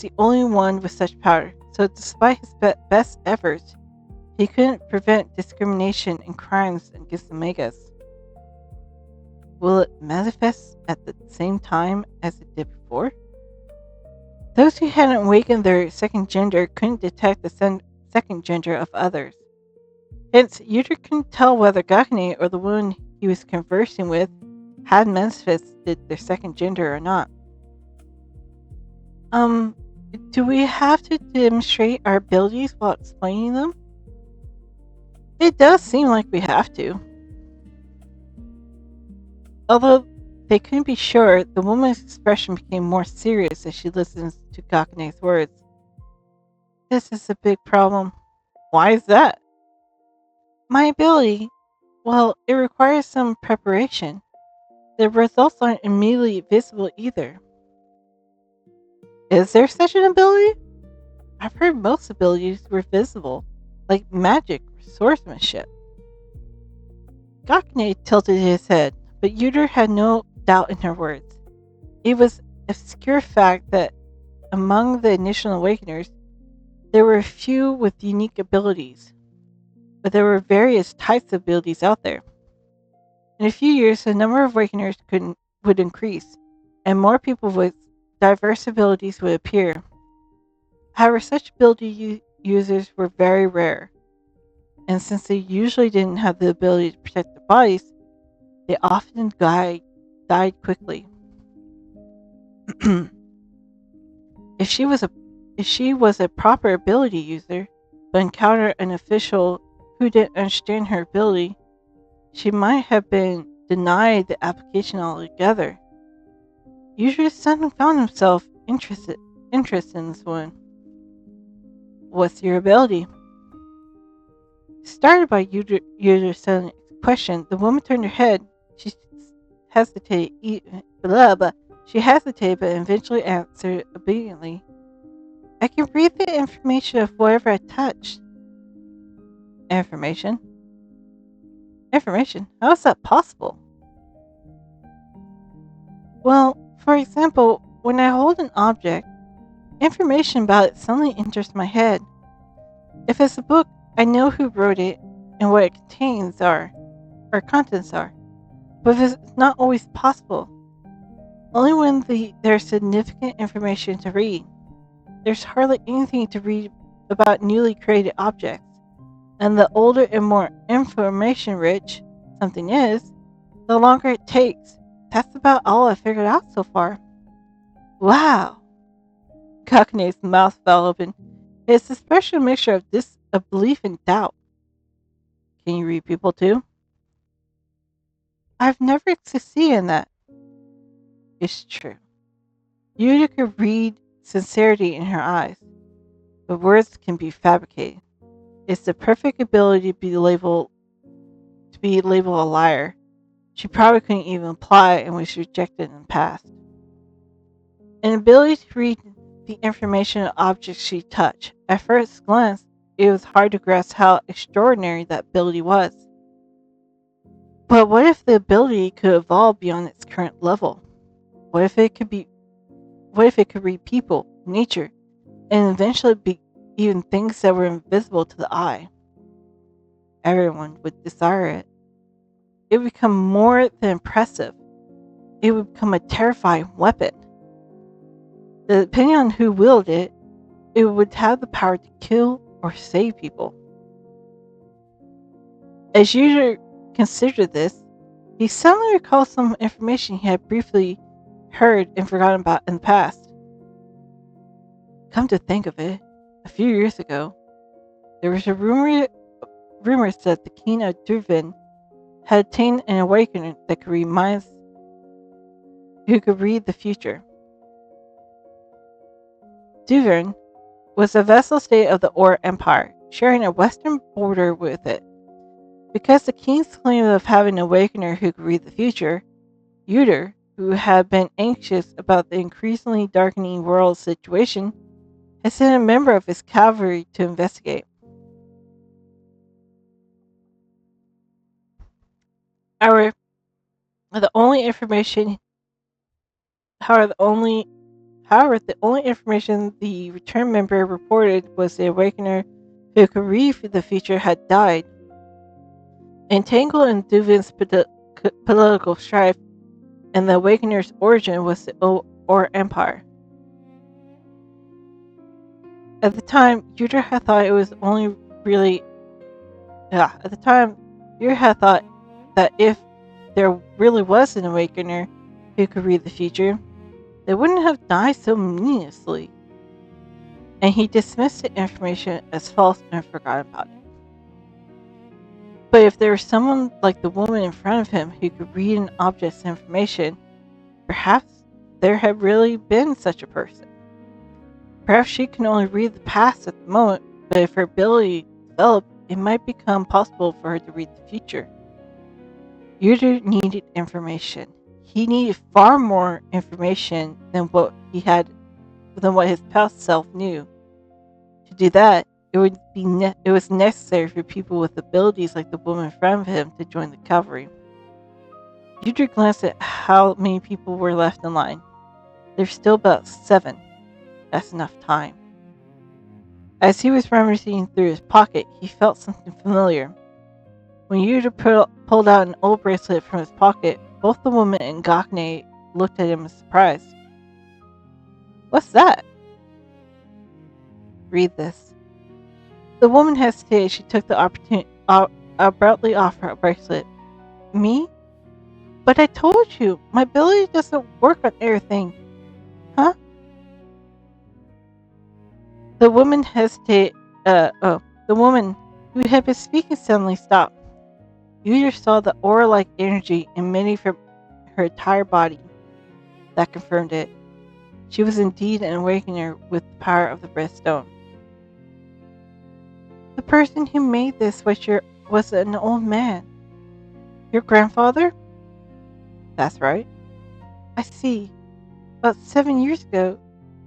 the only one with such power, so despite his best efforts, he couldn't prevent discrimination and crimes against Omegas. Will it manifest at the same time as it did before? Those who hadn't awakened their second gender couldn't detect the second gender of others. Hence, Yuder couldn't tell whether Gakune or the woman he was conversing with had manifested their second gender or not. Do we have to demonstrate our abilities while explaining them? It does seem like we have to. Although they couldn't be sure, the woman's expression became more serious as she listened to Gakune's words. This is a big problem. Why is that? My ability, well, it requires some preparation. The results aren't immediately visible either. Is there such an ability? I've heard most abilities were visible, like magic or swordsmanship. Gakune tilted his head, but Yuder had no doubt in her words. It was an obscure fact that among the initial awakeners, there were a few with unique abilities, but there were various types of abilities out there. In a few years, the number of awakeners would increase, and more people with diverse abilities would appear. However, such ability users were very rare, and since they usually didn't have the ability to protect their bodies, they often died quickly. If she was a proper ability user, but encountered an official who didn't understand her ability, she might have been denied the application altogether. Yuder's son found himself interested in this one. What's your ability? Started by Yuder's son's question, the woman turned her head. She hesitated, she hesitated, but eventually answered obediently. I can read the information of whatever I touch. Information? Information? How is that possible? Well, for example, when I hold an object, information about it suddenly enters my head. If it's a book, I know who wrote it and what it contains or contents are. But it's not always possible. Only when there's significant information to read. There's hardly anything to read about newly created objects. And the older and more information rich something is, the longer it takes. That's about all I've figured out so far. Wow! Kakune's mouth fell open. It's a special mixture of belief and doubt. Can you read people too? I've never succeeded in that. It's true. You could read sincerity in her eyes, but words can be fabricated. It's the perfect ability to be labeled a liar. She probably couldn't even apply and was rejected in the past. An ability to read the information and objects she touched. At first glance, it was hard to grasp how extraordinary that ability was. But what if the ability could evolve beyond its current level? What if it could be what if it could read people, nature, and eventually be even things that were invisible to the eye? Everyone would desire it. It would become more than impressive. It would become a terrifying weapon. Depending on who wielded it, it would have the power to kill or save people. As Yuder considered this, he suddenly recalled some information he had briefly heard and forgotten about in the past. Come to think of it, a few years ago, there was a rumor that the king of Durvan had attained an awakening that could who could read the future. Duvern was a vassal state of the Or Empire, sharing a western border with it. Because the king's claim of having an awakener who could read the future, Yuder, who had been anxious about the increasingly darkening world situation, had sent a member of his cavalry to investigate. However, the only information however the only information the return member reported was the awakener who could read the future had died. Entangled in Duvin's political strife, and the awakener's origin was the Or Empire. At the time, Yuder had thought it was only really. At the time, Yuder had thought that if there really was an awakener who could read the future, they wouldn't have died so meaninglessly. And he dismissed the information as false and forgot about it. But if there was someone like the woman in front of him who could read an object's information, perhaps there had really been such a person. Perhaps she can only read the past at the moment, but if her ability developed, it might become possible for her to read the future. Yuder needed information. He needed far more information than what his past self knew. To do that, it was necessary for people with abilities like the woman in front of him to join the cavalry. Yuder glanced at how many people were left in line. There's still about 7. That's enough time. As he was rummaging through his pocket, he felt something familiar. When Yuder pulled out an old bracelet from his pocket, both the woman and Gakne looked at him in surprise. What's that? Read this. The woman hesitated. She took the opportunity, abruptly off her bracelet. Me? But I told you, my ability doesn't work on everything. Huh? The woman hesitated. The woman who had been speaking suddenly stopped. Yuder saw the aura-like energy emanating from her entire body. That confirmed it. She was indeed an awakener with the power of the breathstone. The person who made this was an old man. Your grandfather? That's right. I see. About 7 years ago,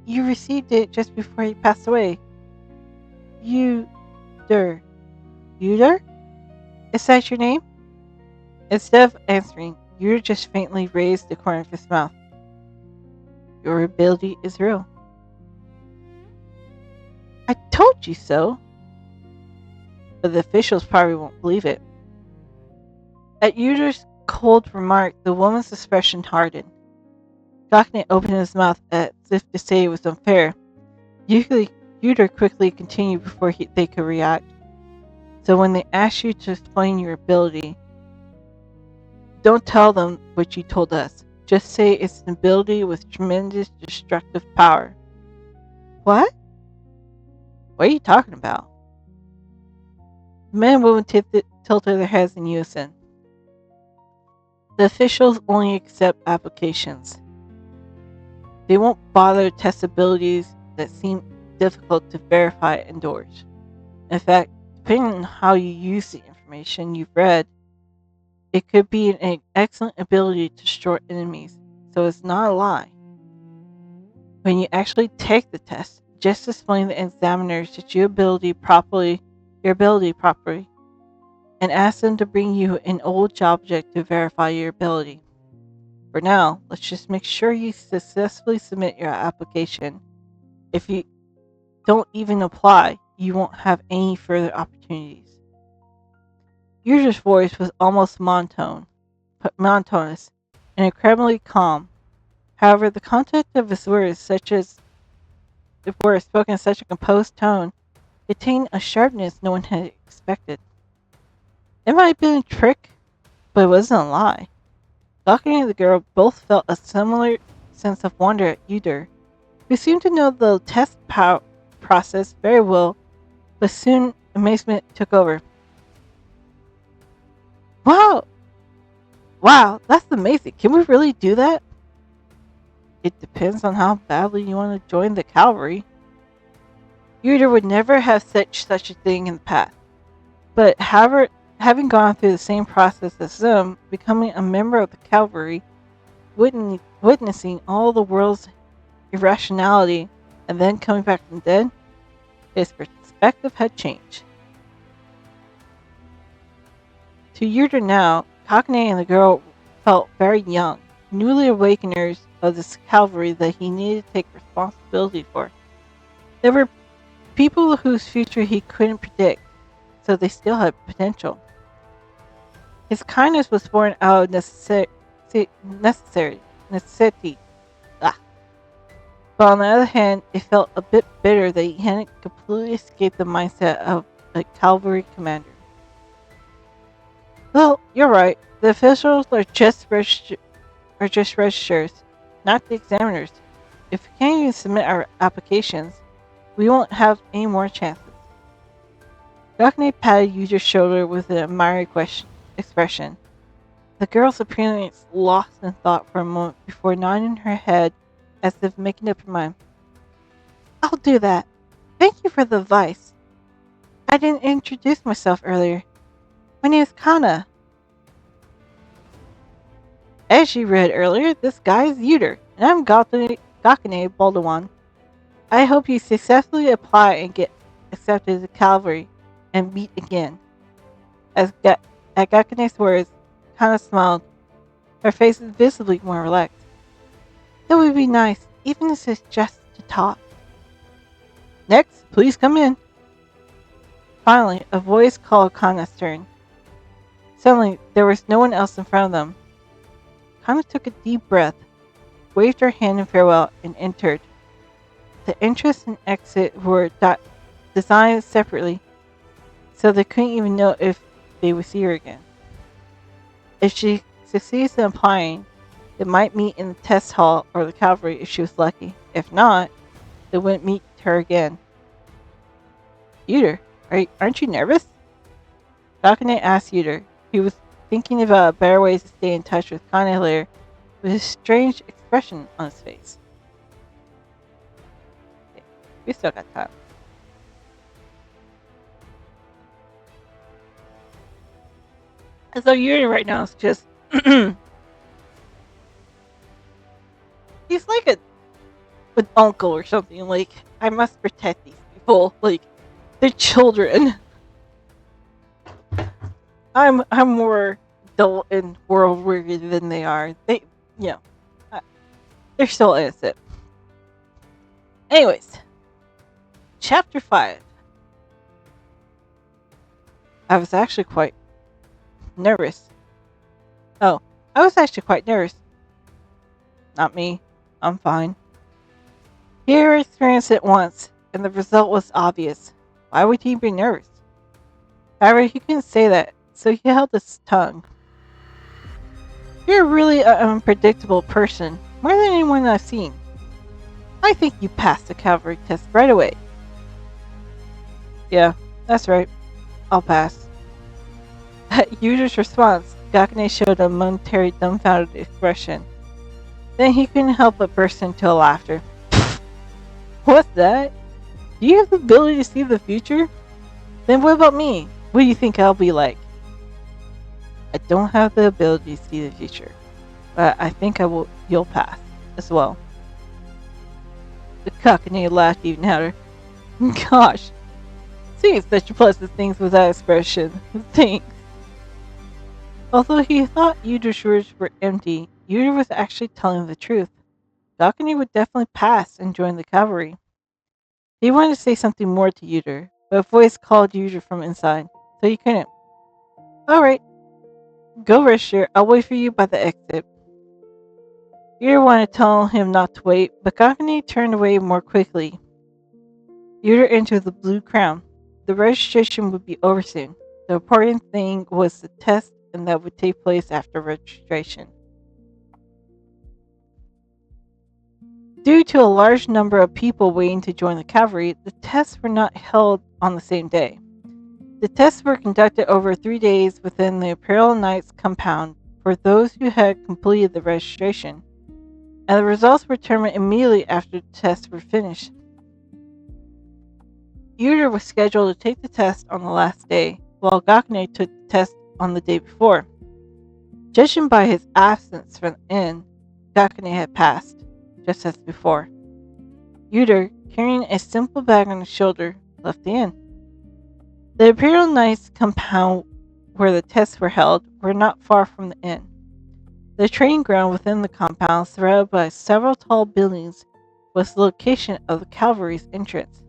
you received it just before he passed away. Yuder. Yuder? Is that your name? Instead of answering, Yuder just faintly raised the corner of his mouth. Your ability is real. I told you so. But the officials probably won't believe it. At Yuder's cold remark, the woman's expression hardened. Gakne opened his mouth as if to say it was unfair. Yuder quickly continued before they could react. So when they ask you to explain your ability, don't tell them what you told us. Just say it's an ability with tremendous destructive power. What? What are you talking about? The men and women tilted their heads in unison. The officials only accept applications. They won't bother to test abilities that seem difficult to verify indoors. In fact, depending on how you use the information you've read, it could be an excellent ability to destroy enemies, so it's not a lie. When you actually take the test, just explain to the examiners that your ability properly, and ask them to bring you an old object to verify your ability. For now, let's just make sure you successfully submit your application. If you don't even apply, you won't have any further opportunities. Yuder's voice was almost monotonous and incredibly calm. However, the content of his words, such as the words spoken in such a composed tone, contained a sharpness no one had expected. It might have been a trick, but it wasn't a lie. Balcony and the girl both felt a similar sense of wonder at Yuder, who seemed to know the process very well, but soon amazement took over. Wow! Wow, that's amazing. Can we really do that? It depends on how badly you want to join the cavalry. Yuder would never have said such a thing in the past, but having gone through the same process as them, becoming a member of the cavalry, witnessing all the world's irrationality, and then coming back from the dead, his perspective had changed. To Yuder now, Cockney and the girl felt very young, newly awakeners of this cavalry that he needed to take responsibility for. There were people whose future he couldn't predict, so they still had potential. His kindness was born out of necessity. Ah. But on the other hand, it felt a bit bitter that he hadn't completely escaped the mindset of a cavalry commander. Well, you're right. The officials are just registrars, not the examiners. If we can't even submit our applications, we won't have any more chances. Cockney patted Yuder's shoulder with an admiring expression. The girl's appearance lost in thought for a moment before nodding her head as if making up her mind. I'll do that. Thank you for the advice. I didn't introduce myself earlier. My name is Kana. As you read earlier, this guy is Yuder, and I'm Gakane Baldawan. I hope you successfully apply and get accepted to the cavalry and meet again. At Gakane's words, Kana smiled. Her face was visibly more relaxed. That would be nice, even if it's just to talk. Next, please come in. Finally, a voice called Kana's turn. Suddenly, there was no one else in front of them. Kana took a deep breath, waved her hand in farewell, and entered. The entrance and exit were designed separately, so they couldn't even know if they would see her again. If she succeeds in applying, they might meet in the test hall or the cavalry if she was lucky. If not, they wouldn't meet her again. Yuder, aren't you nervous? Falconet asked Yuder. He was thinking about better ways to stay in touch with Kana later, with a strange expression on his face. Okay, we still got time. And so Yuder right now is just he's like an uncle or something. Like, I must protect these people. Like, they're children. I'm more adult and world weary than they are. They're still innocent. Anyways, chapter 5. I was actually quite nervous. Oh, I was actually quite nervous. Not me. I'm fine. He had experienced it once, and the result was obvious. Why would he be nervous? However, he couldn't say that, so he held his tongue. You're really an unpredictable person, more than anyone I've seen. I think you passed the cavalry test right away. Yeah, that's right. I'll pass. At Yuder's response, Gakane showed a momentary dumbfounded expression. Then he couldn't help but burst into laughter. What's that? Do you have the ability to see the future? Then what about me? What do you think I'll be like? I don't have the ability to see the future, but I think you'll pass as well. The cockney laughed even louder. Gosh, seeing such pleasant things without expression. Thanks. Although he thought Yuder's words were empty, Yuder was actually telling the truth. Cockney would definitely pass and join the cavalry. He wanted to say something more to Yuder, but a voice called Yuder from inside, so he couldn't. Alright, go register. I'll wait for you by the exit. Yuder wanted to tell him not to wait, but Cockney turned away more quickly. Yuder entered the Blue Crown. The registration would be over soon. The important thing was the test, and that would take place after registration. Due to a large number of people waiting to join the cavalry, the tests were not held on the same day. The tests were conducted over 3 days within the Imperial Knights compound for those who had completed the registration, and the results were determined immediately after the tests were finished. Yuder was scheduled to take the test on the last day, while Gokne took the test on the day before. Judging by his absence from the inn, Gokne had passed, just as before. Yuder, carrying a simple bag on his shoulder, left the inn. The Imperial Knights compound where the tests were held were not far from the inn. The training ground within the compound, surrounded by several tall buildings, was the location of the cavalry's entrance.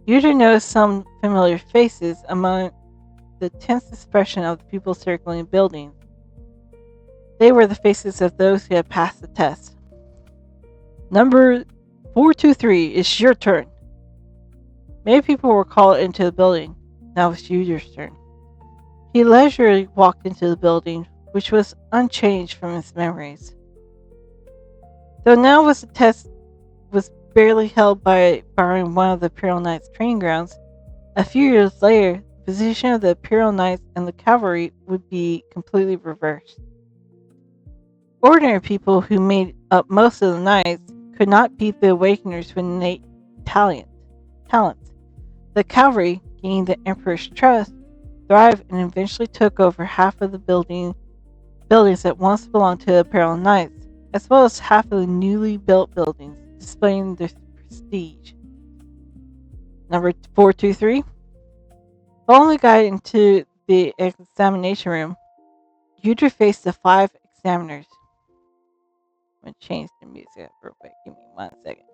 Yuder noticed some familiar faces among the tense expression of the people circling the buildings. They were the faces of those who had passed the test. Number 423, it's your turn. Many people were called into the building. Now it was Yuder's turn. He leisurely walked into the building, which was unchanged from his memories. Though now was the test was barely held by borrowing one of the Imperial Knights' training grounds, a few years later, the position of the Imperial Knights and the cavalry would be completely reversed. Ordinary people who made up most of the knights could not beat the Awakeners with innate talents. The cavalry, gaining the Emperor's trust, thrived and eventually took over half of the buildings that once belonged to the Imperial Knights, as well as half of the newly built buildings, displaying their prestige. Number 423. Following the guide into the examination room, Yuder faced the 5 examiners. I'm going to change the music up real quick. Give me 1 second.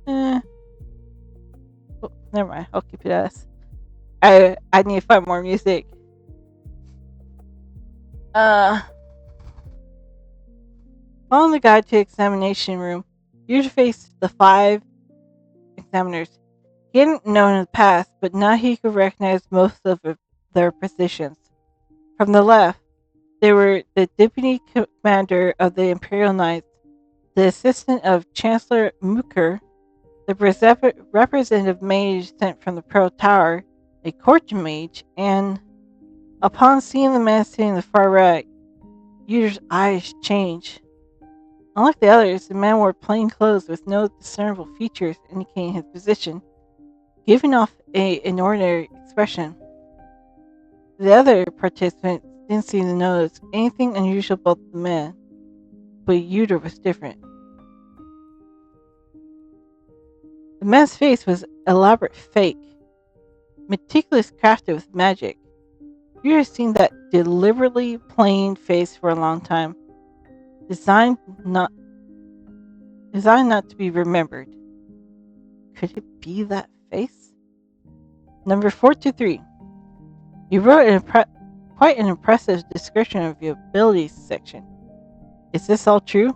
Oh, never mind. I'll keep it as. I need to find more music. Following the guide to the examination room, Yuder faced the 5 examiners. He hadn't known in the past, but now he could recognize most of their positions. From the left, they were the deputy commander of the Imperial Knights, the assistant of Chancellor Muker, the representative mage sent from the Pearl Tower, a court mage, and upon seeing the man sitting in the far right, Yuder's eyes changed. Unlike the others, the man wore plain clothes with no discernible features indicating his position, giving off an ordinary expression. The other participants didn't seem to notice anything unusual about the man, but Yuder was different. The man's face was elaborate fake, meticulous crafted with magic. Yuder had seen that deliberately plain face for a long time, designed not to be remembered. Could it be that face? Number 423. You wrote quite an impressive description of your abilities section. Is this all true?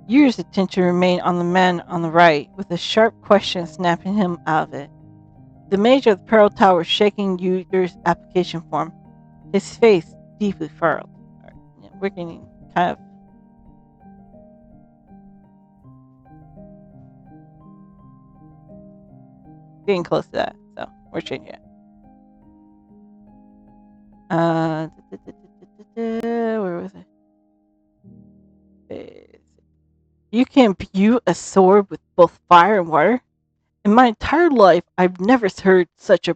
Yuder's attention remained on the man on the right, with a sharp question snapping him out of it. The mage of the Pearl Tower was shaking Yuder's application form, his face deeply furrowed. Right, yeah, we're getting kind of getting close to that, so we're changing it. Where was it? You can imbue a sword with both fire and water? In my entire life, I've never heard such a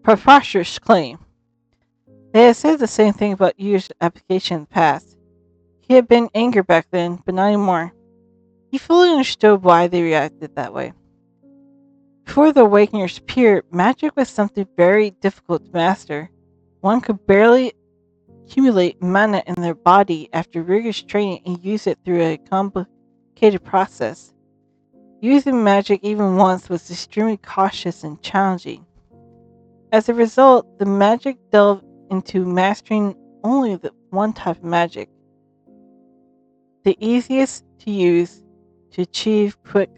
preposterous claim. They had said the same thing about Yuder's application in the past. He had been angry back then, but not anymore. He fully understood why they reacted that way. Before the Awakeners appeared, magic was something very difficult to master. One could barely accumulate mana in their body after rigorous training and use it through a complicated process. Using magic even once was extremely cautious and challenging. As a result, the magic delved into mastering only the one type of magic, the easiest to use to achieve quick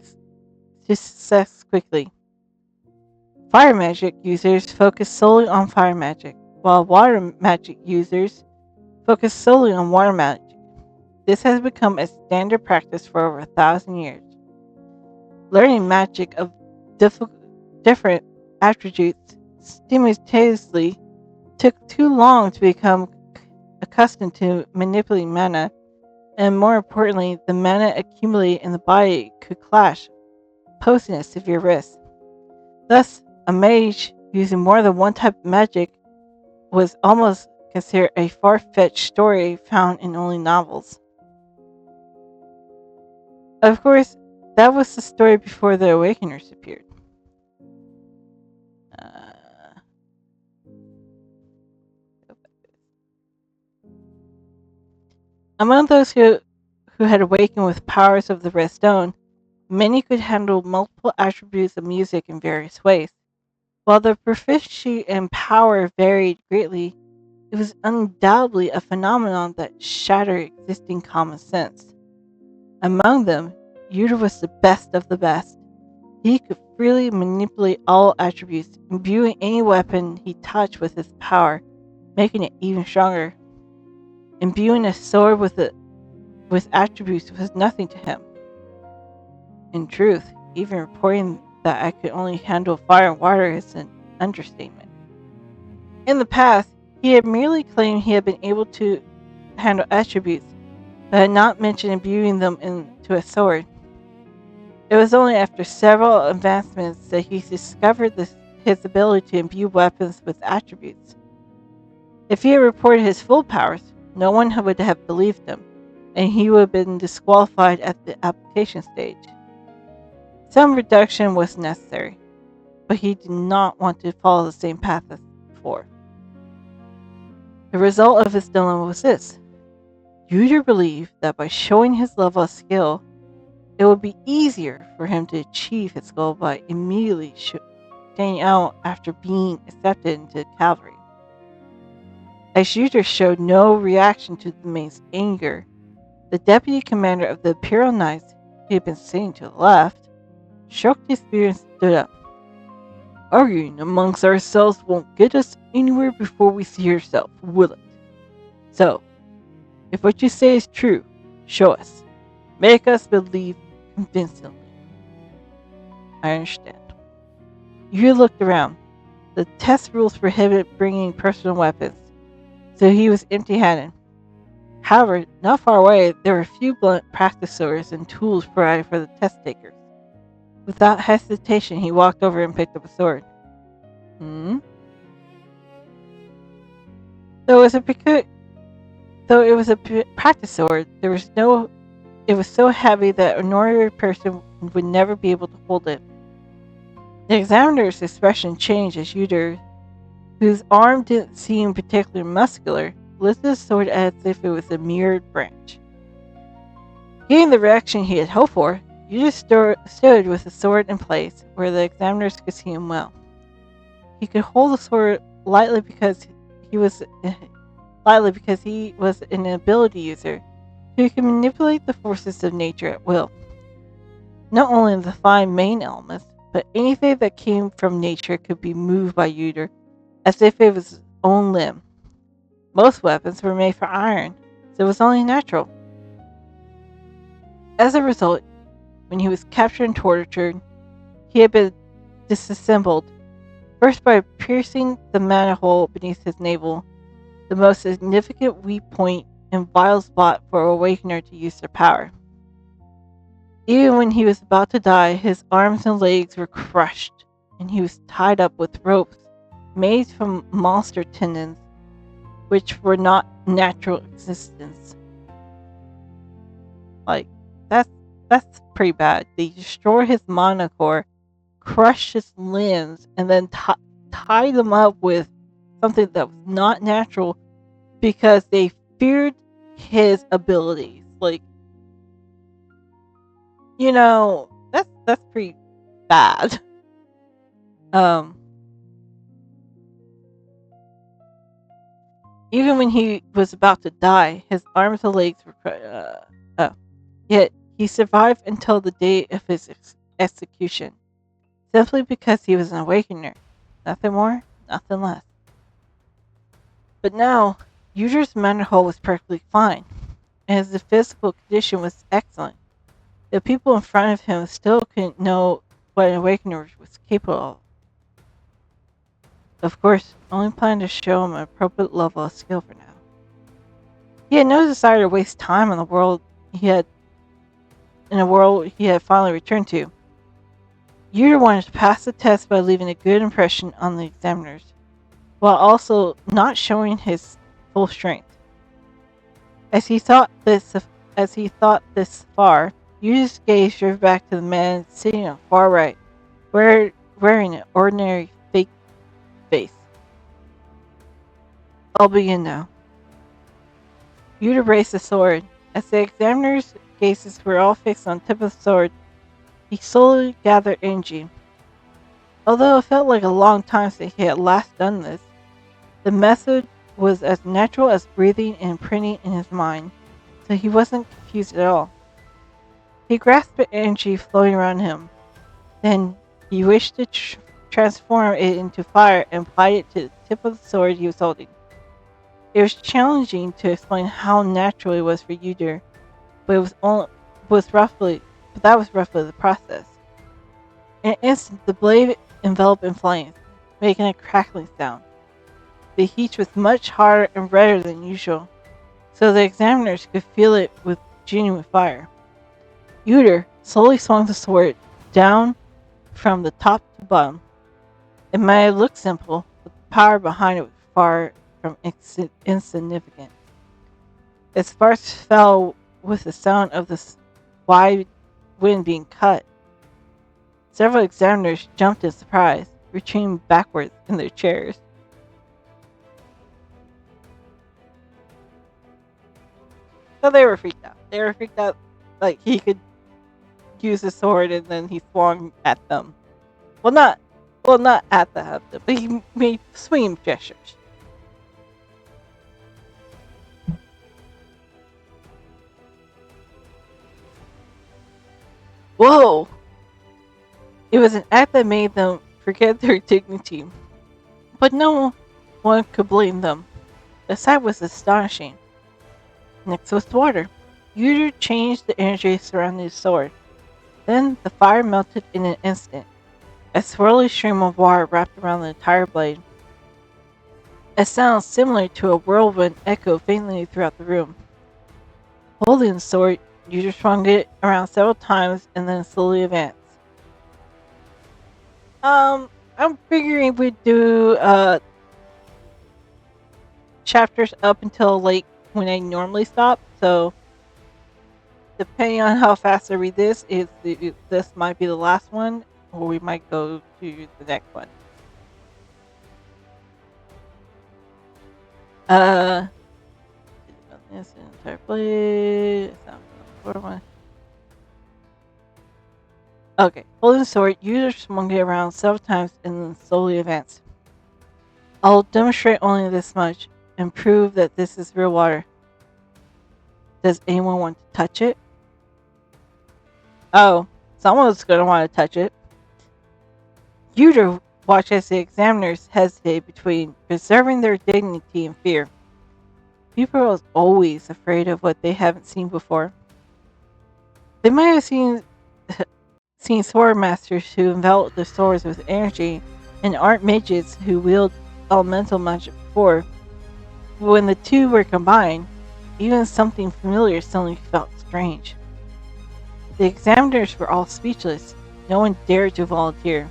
success quickly. Fire magic users focus solely on fire magic, while water magic users focus solely on water magic. This has become a standard practice for over 1,000 years. Learning magic of different attributes simultaneously took too long to become accustomed to manipulating mana, and more importantly, the mana accumulated in the body could clash, posing a severe risk. Thus, a mage using more than one type of magic was almost considered a far-fetched story found in only novels. Of course, that was the story before the Awakeners appeared. Among those who had awakened with powers of the Red Stone, many could handle multiple attributes of music in various ways. While their proficiency and power varied greatly, it was undoubtedly a phenomenon that shattered existing common sense. Among them, Yuder was the best of the best. He could freely manipulate all attributes, imbuing any weapon he touched with his power, making it even stronger. Imbuing a sword with attributes was nothing to him. In truth, even reporting that I could only handle fire and water is an understatement. In the past, he had merely claimed he had been able to handle attributes, but had not mentioned imbuing them into a sword. It was only after several advancements that he discovered his ability to imbue weapons with attributes. If he had reported his full powers, no one would have believed him, and he would have been disqualified at the application stage. Some reduction was necessary, but he did not want to follow the same path as before. The result of his dilemma was this. Yuder believed that by showing his level of skill, it would be easier for him to achieve his goal by immediately staying out after being accepted into the cavalry. As Yuder showed no reaction to the man's anger, the deputy commander of the Imperial Knights, who had been sitting to the left, stroked his beard and stood up. Arguing amongst ourselves won't get us anywhere before we see yourself, will it? So, if what you say is true, show us. Make us believe convincingly. I understand. You looked around. The test rules prohibited bringing personal weapons, so he was empty-handed. However, not far away, there were a few blunt practice swords and tools provided for the test takers. Without hesitation, he walked over and picked up a sword. Though it was a practice sword, it was so heavy that an ordinary person would never be able to hold it. The examiner's expression changed as Yuder, whose arm didn't seem particularly muscular, lifted the sword as if it was a mere branch. Getting the reaction he had hoped for, Yuder stood with the sword in place where the examiners could see him well. He could hold the sword lightly because he was an ability user who could manipulate the forces of nature at will. Not only the 5 main elements, but anything that came from nature could be moved by Yuder as if it was its own limb. Most weapons were made for iron, so it was only natural. As a result, when he was captured and tortured, he had been disassembled, first by piercing the manhole beneath his navel, the most significant weak point and vital spot for an awakener to use their power. Even when he was about to die, his arms and legs were crushed, and he was tied up with ropes made from monster tendons, which were not natural existence. Like, that's that's pretty bad. They destroy his monocore, crush his limbs, and then tie them up with something that was not natural because they feared his abilities. Like, that's pretty bad. Um, Even when he was about to die, his arms and legs were. Yet he survived until the day of his execution, simply because he was an awakener. Nothing more, nothing less. But now, Yuder's mental was perfectly fine, and his physical condition was excellent. The people in front of him still couldn't know what an awakener was capable of. Of course, only planned to show him an appropriate level of skill for now. He had no desire to waste time in a world he had finally returned to. Yuder wanted to pass the test by leaving a good impression on the examiners, while also not showing his full strength. As he thought this far, Yuder's gaze drove back to the man sitting on the far right, wearing an ordinary fake face. I'll begin now. Yuder raised the sword. As the examiners' gazes were all fixed on the tip of the sword, he slowly gathered energy. Although it felt like a long time since he had last done this, the method was as natural as breathing and imprinting in his mind, so he wasn't confused at all. He grasped the energy flowing around him. Then he wished to transform it into fire and applied it to the tip of the sword he was holding. It was challenging to explain how natural it was for Yuder, but that was roughly the process. In an instant, the blade enveloped in flames, making a crackling sound. The heat was much harder and redder than usual, so the examiners could feel it with genuine fire. Yuder slowly swung the sword down from the top to bottom. It might have looked simple, but the power behind it was far from insignificant. Its sparks fell with the sound of the wide wind being cut. Several examiners jumped in surprise, retreating backwards in their chairs. So they were freaked out. They were freaked out like he could use a sword and then he swung at them. Not at them, but he made swinging gestures. Whoa! It was an act that made them forget their dignity. But no one could blame them. The sight was astonishing. Next was the water. Yuder changed the energy surrounding his sword. Then the fire melted in an instant. A swirly stream of water wrapped around the entire blade. A sound similar to a whirlwind echoed faintly throughout the room. Holding the sword, Yuder swung it around several times and then slowly advanced. I'm figuring we'd do chapters up until like when I normally stop. So depending on how fast I read this, this might be the last one, or we might go to the next one. This entire blade. Okay, holding the sword, Yuder swung it around several times and then slowly advanced. I'll demonstrate only this much and prove that this is real water. Does anyone want to touch it? Oh, someone's going to want to touch it. Yuder watched as the examiners hesitated between preserving their dignity and fear. People are always afraid of what they haven't seen before. They might have seen sword masters who envelop their swords with energy and aren't midgets who wield elemental magic before. But when the two were combined, even something familiar suddenly felt strange. The examiners were all speechless. No one dared to volunteer.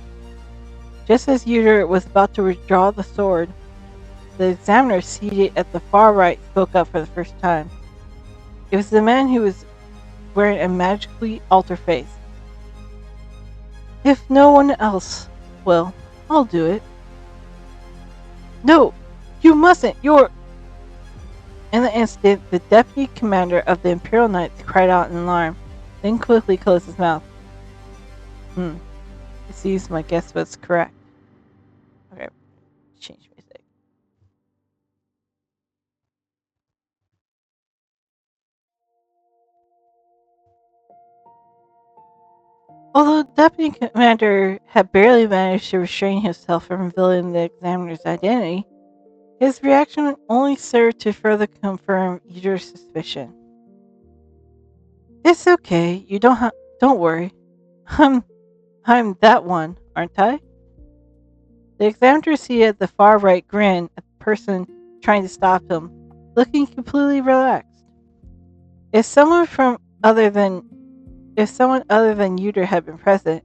Just as Yuder was about to withdraw the sword, the examiner seated at the far right spoke up for the first time. It was the man who was wearing a magically altered face. If no one else will, I'll do it. No, you mustn't. You're. In the instant, the deputy commander of the Imperial Knights cried out in alarm, then quickly closed his mouth. It seems my guess was correct. Okay, change music. Although the deputy commander had barely managed to restrain himself from revealing the examiner's identity, his reaction only served to further confirm Yuder's suspicion. It's okay. You don't worry. I'm that one, aren't I? The examiner seated at the far right grinned at the person trying to stop him, looking completely relaxed. If someone other than Yuder had been present,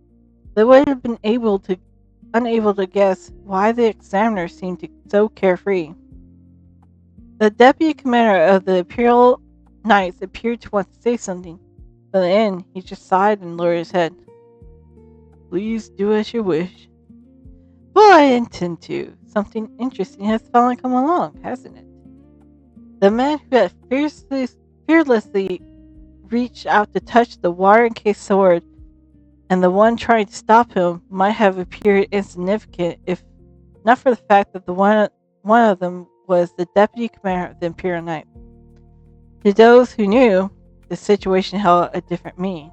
they would have been unable to guess why the examiner seemed so carefree. The deputy commander of the Imperial Knights appeared to want to say something, but in the end he just sighed and lowered his head. Please do as you wish. Well, I intend to. Something interesting has finally come along, hasn't it? The man who had fearlessly reached out to touch the water-encased sword and the one trying to stop him might have appeared insignificant if not for the fact that one of them was the deputy commander of the Imperial Knight. To those who knew, the situation held a different meaning.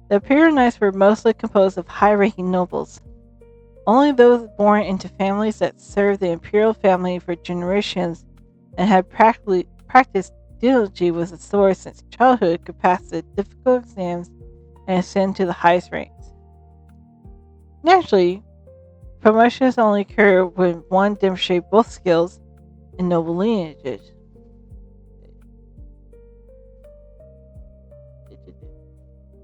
The Imperial Knights were mostly composed of high-ranking nobles. Only those born into families that served the imperial family for generations and had practiced diligently with the sword since childhood could pass the difficult exams and ascend to the highest ranks. Naturally, promotions only occur when one demonstrates both skills in noble lineages.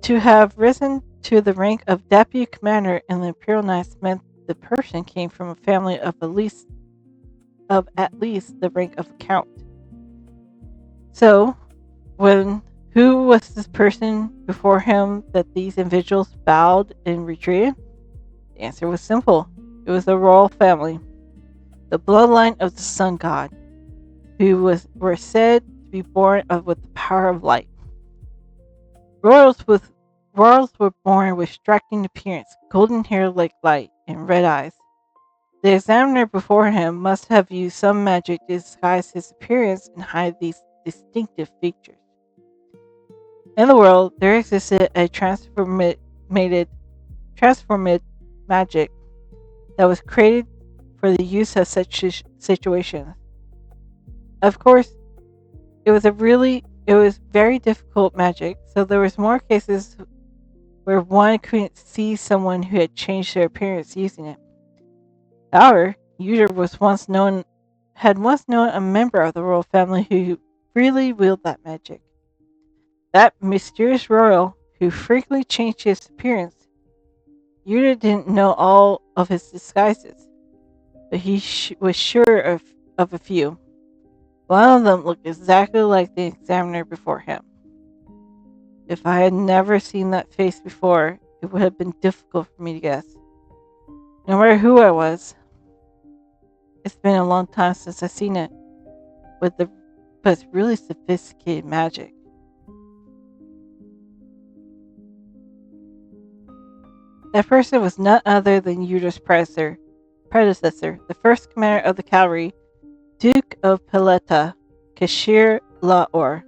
To have risen to the rank of deputy commander in the Imperial Knights meant the person came from a family of at least the rank of count. So, who was this person before him that these individuals bowed and retreated? The answer was simple. It was the royal family, the bloodline of the sun god, who were said to be born with the power of light. Royals were born with striking appearance, golden hair like light, and red eyes. The examiner before him must have used some magic to disguise his appearance and hide these distinctive features. In the world, there existed a transformed magic that was created for the use of such situations. Of course, it was very difficult magic, so there was more cases where one couldn't see someone who had changed their appearance using it. However, Yuder had once known a member of the royal family who freely wielded that magic. That mysterious royal who frequently changed his appearance. Yuder didn't know all of his disguises, but he was sure of a few. One of them looked exactly like the examiner before him. If I had never seen that face before, it would have been difficult for me to guess. No matter who I was, it's been a long time since I've seen it, but it's really sophisticated magic. That person was none other than Yuder's predecessor, the first commander of the cavalry, Duke of Peleta, Kashir Laor.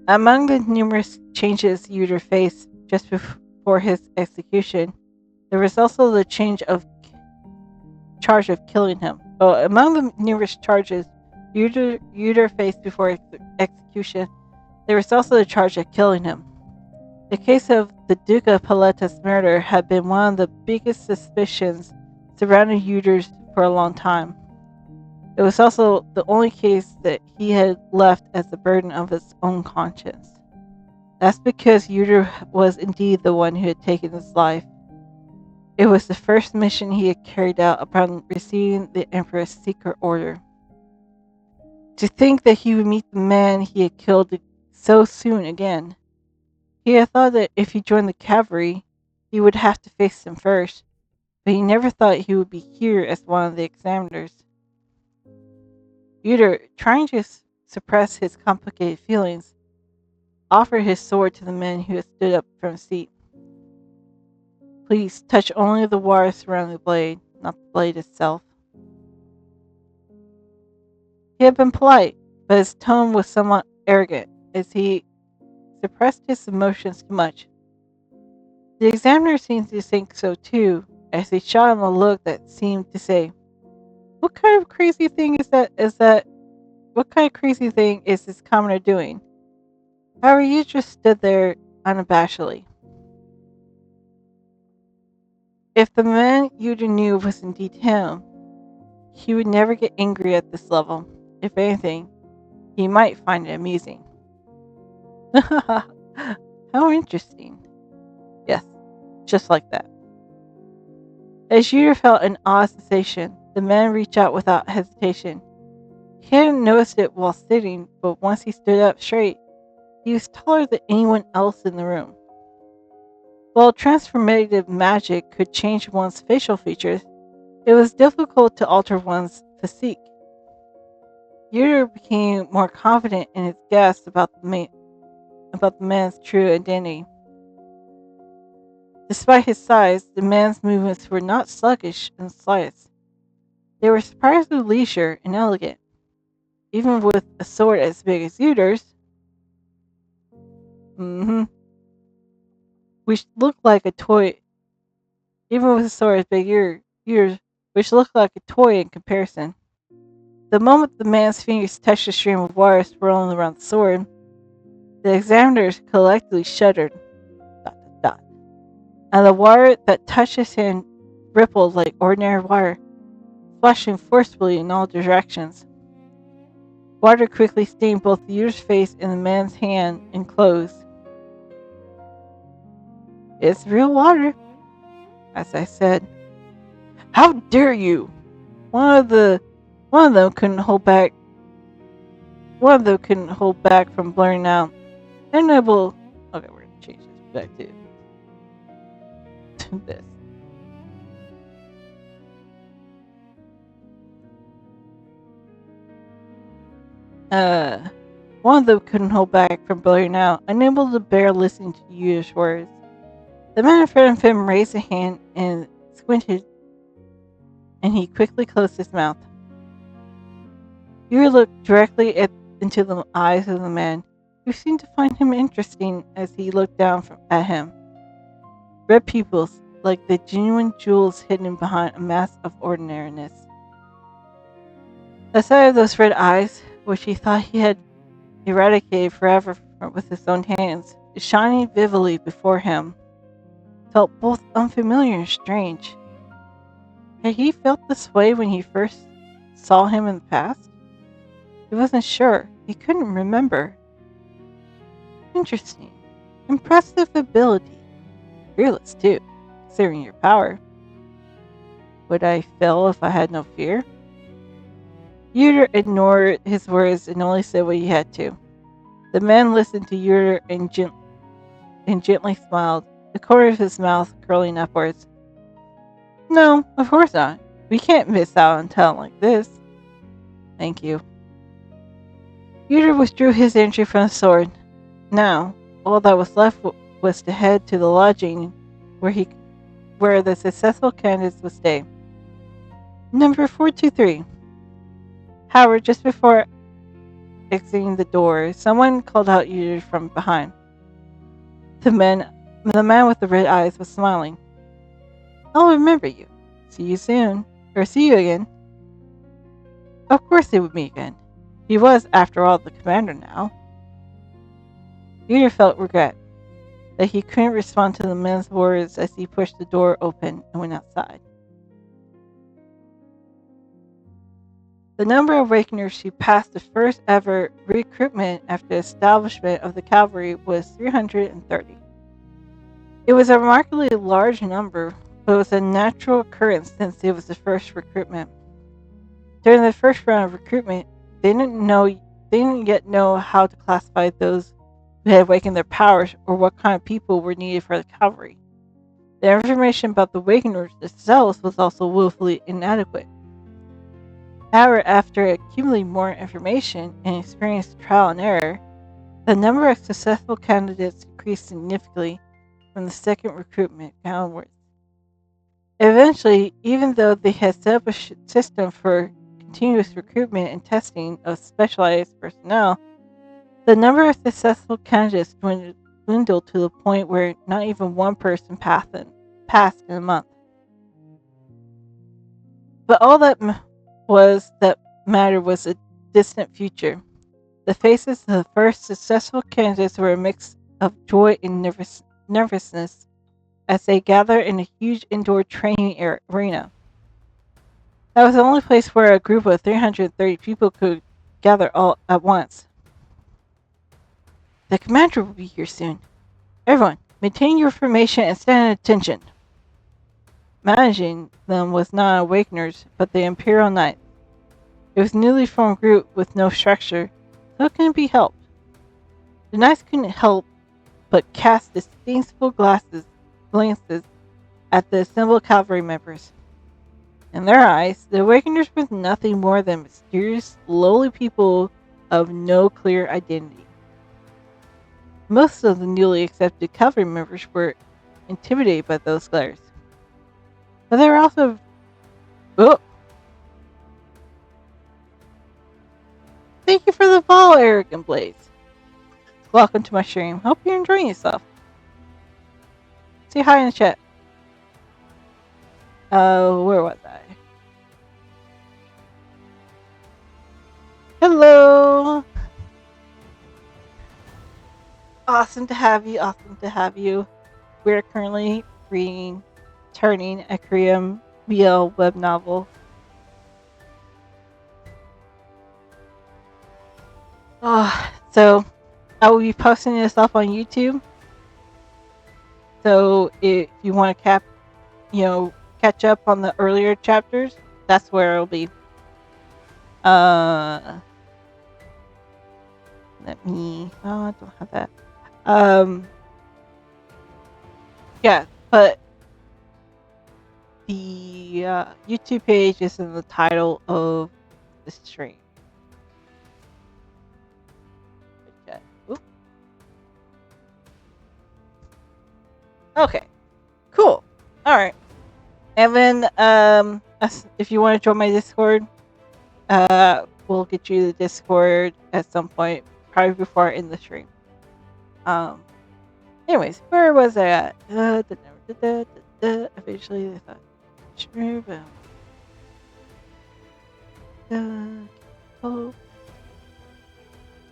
Among the numerous changes Yuder faced just before his execution, there was also the charge of killing him. Among the numerous charges Yuder faced before execution, there was also the charge of killing him. The case of the Duke of Paleta's murder had been one of the biggest suspicions surrounding Yuder for a long time. It was also the only case that he had left as the burden of his own conscience. That's because Yuder was indeed the one who had taken his life. It was the first mission he had carried out upon receiving the Emperor's secret order. To think that he would meet the man he had killed so soon again. He had thought that if he joined the cavalry, he would have to face them first, but he never thought he would be here as one of the examiners. Yuder, trying to suppress his complicated feelings, offered his sword to the man who had stood up from his seat. Please touch only the wire surrounding the blade, not the blade itself. He had been polite, but his tone was somewhat arrogant, as he suppressed his emotions too much. The examiner seemed to think so too, as he shot him a look that seemed to say, "What kind of crazy thing is that? What kind of crazy thing is this commoner doing?" However, you just stood there unabashedly. If the man Yuda knew was indeed him, he would never get angry at this level. If anything, he might find it amusing. How interesting. Yes, just like that. As Yuda felt an odd sensation, the man reached out without hesitation. He hadn't noticed it while sitting, but once he stood up straight, he was taller than anyone else in the room. While transformative magic could change one's facial features, it was difficult to alter one's physique. Yuder became more confident in his guess about the man's true identity. Despite his size, the man's movements were not sluggish in the slightest. They were surprisingly leisure and elegant. Even with a sword as big as Yuder's, which looked like a toy, even with a sword as big as Yuder's, which looked like a toy in comparison. The moment the man's fingers touched the stream of wire swirling around the sword, the examiners collectively shuddered. ... And the wire that touched his hand rippled like ordinary wire, flashing forcefully in all directions. Water quickly stained both Yuder's face and the man's hand and clothes. "It's real water," as I said. "How dare you!" One of them couldn't hold back. One of them couldn't hold back from blurting out, "Enable." Okay, we're gonna change this back to this. One of them couldn't hold back from blurting out, unable to bear listening to Yuder's words. The man in front of him raised a hand and squinted, and he quickly closed his mouth. Yuder looked directly into the eyes of the man, who seemed to find him interesting as he looked down at him. Red pupils, like the genuine jewels hidden behind a mask of ordinariness. The sight of those red eyes, which he thought he had eradicated forever with his own hands, shining vividly before him, felt both unfamiliar and strange. Had he felt this way when he first saw him in the past? He wasn't sure. He couldn't remember. Interesting. Impressive ability. Fearless, too, considering your power. Would I fail if I had no fear? Yuder ignored his words and only said what he had to. The man listened to Yuder and gently smiled, the corner of his mouth curling upwards. "No, of course not. We can't miss out on talent like this." "Thank you." Yuder withdrew his energy from the sword. Now, all that was left was to head to the lodging where the successful candidates would stay. Number 423. However, just before exiting the door, someone called out Yuder from behind. The man with the red eyes was smiling. "I'll remember you. See you soon. Or see you again." Of course they would meet again. He was, after all, the commander now. Yuder felt regret that he couldn't respond to the man's words as he pushed the door open and went outside. The number of Awakeners who passed the first ever recruitment after the establishment of the cavalry was 330. It was a remarkably large number, but it was a natural occurrence since it was the first recruitment. During the first round of recruitment, they didn't yet know how to classify those who had awakened their powers or what kind of people were needed for the cavalry. The information about the Awakeners themselves was also woefully inadequate. However, after accumulating more information and experienced trial and error, the number of successful candidates increased significantly from the second recruitment downwards. Eventually, even though they had set up a system for continuous recruitment and testing of specialized personnel, the number of successful candidates dwindled to the point where not even one person passed in a month. But all that mattered was a distant future. The faces of the first successful candidates were a mix of joy and nervousness as they gathered in a huge indoor training arena. That was the only place where a group of 330 people could gather all at once. The commander will be here soon. Everyone, maintain your formation and stand at attention. Managing them was not Awakeners, but the Imperial Knights. It was a newly formed group with no structure, so it couldn't be helped. The Knights couldn't help but cast disdainful glances at the assembled cavalry members. In their eyes, the Awakeners were nothing more than mysterious, lowly people of no clear identity. Most of the newly accepted cavalry members were intimidated by those glares. But they were also... Oh! Thank you for the follow, Arrogant Blaze. Welcome to my stream. Hope you're enjoying yourself. Say hi in the chat. Where was I? Hello! Awesome to have you, awesome to have you. We're currently reading Turning, a Korean BL web novel. So I will be posting this up on YouTube. So if you want to catch up on the earlier chapters, that's where it'll be. Let me. Oh, I don't have that. Yeah, but the YouTube page is in the title of the stream. Okay, cool. All right, and then if you want to join my Discord, we'll get you the Discord at some point, probably before I end the stream. Anyways, where was I at? Eventually, they thought, sure, the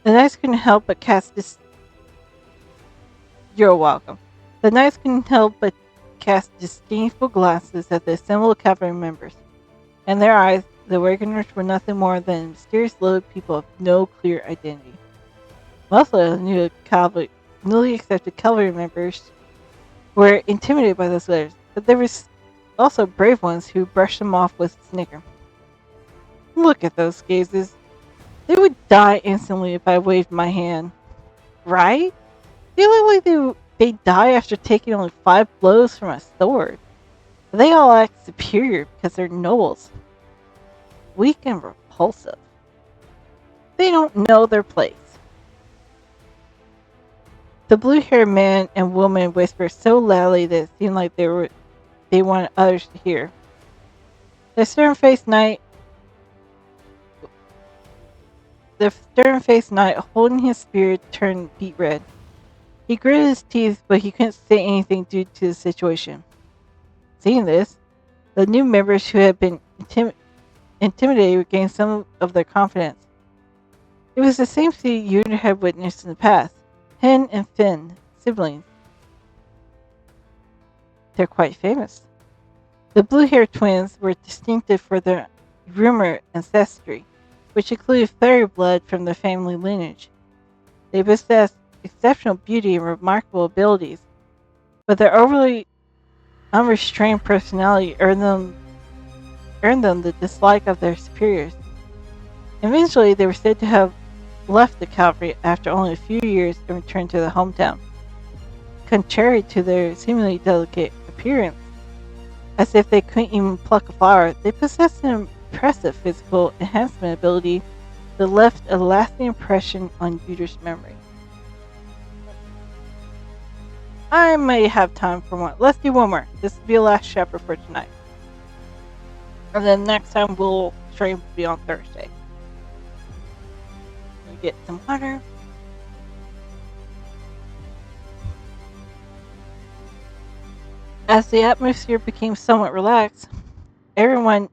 Knights couldn't help but cast this. You're welcome. The Knights couldn't help but cast disdainful glances at the assembled cavalry members. In their eyes, the Awakeners were nothing more than mysterious little people of no clear identity. Most of the newly accepted cavalry members were intimidated by those letters, but there was also brave ones who brushed them off with a snicker. Look at those gazes. They would die instantly if I waved my hand. Right? They look like they die after taking only 5 blows from a sword. They all act superior because they're nobles. Weak and repulsive. They don't know their place. The blue-haired man and woman whispered so loudly that it seemed like they wanted others to hear. The stern-faced knight, holding his spear, turned beet red. He gritted his teeth, but he couldn't say anything due to the situation. Seeing this, the new members who had been intimidated regained some of their confidence. It was the same scene Yuder had witnessed in the past. Hen and Finn, siblings. They're quite famous. The blue-haired twins were distinctive for their rumored ancestry. which included fairy blood from their family lineage. They possessed exceptional beauty and remarkable abilities, but their overly unrestrained personality earned them the dislike of their superiors. Eventually, they were said to have left the cavalry after only a few years and returned to their hometown. Contrary to their seemingly delicate appearance, as if they couldn't even pluck a flower, they possessed an impressive physical enhancement ability that left a lasting impression on Yuder's memory. I may have time for one. Let's do one more. This will be the last chapter for tonight. And then next time stream will be on Thursday. We get some water. As the atmosphere became somewhat relaxed, everyone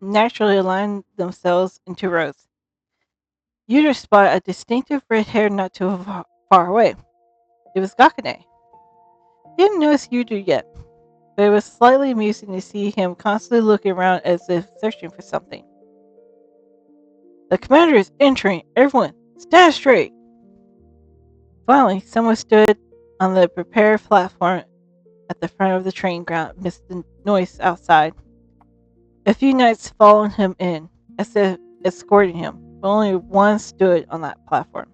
naturally aligned themselves into rows. Yuder spotted a distinctive red hair not too far away. It was Gakane. He didn't notice Yuder yet, but it was slightly amusing to see him constantly looking around as if searching for something. The commander is entering. Everyone, stand straight. Finally, someone stood on the prepared platform at the front of the train ground amidst the noise outside. A few knights followed him in, as if escorting him, but only one stood on that platform.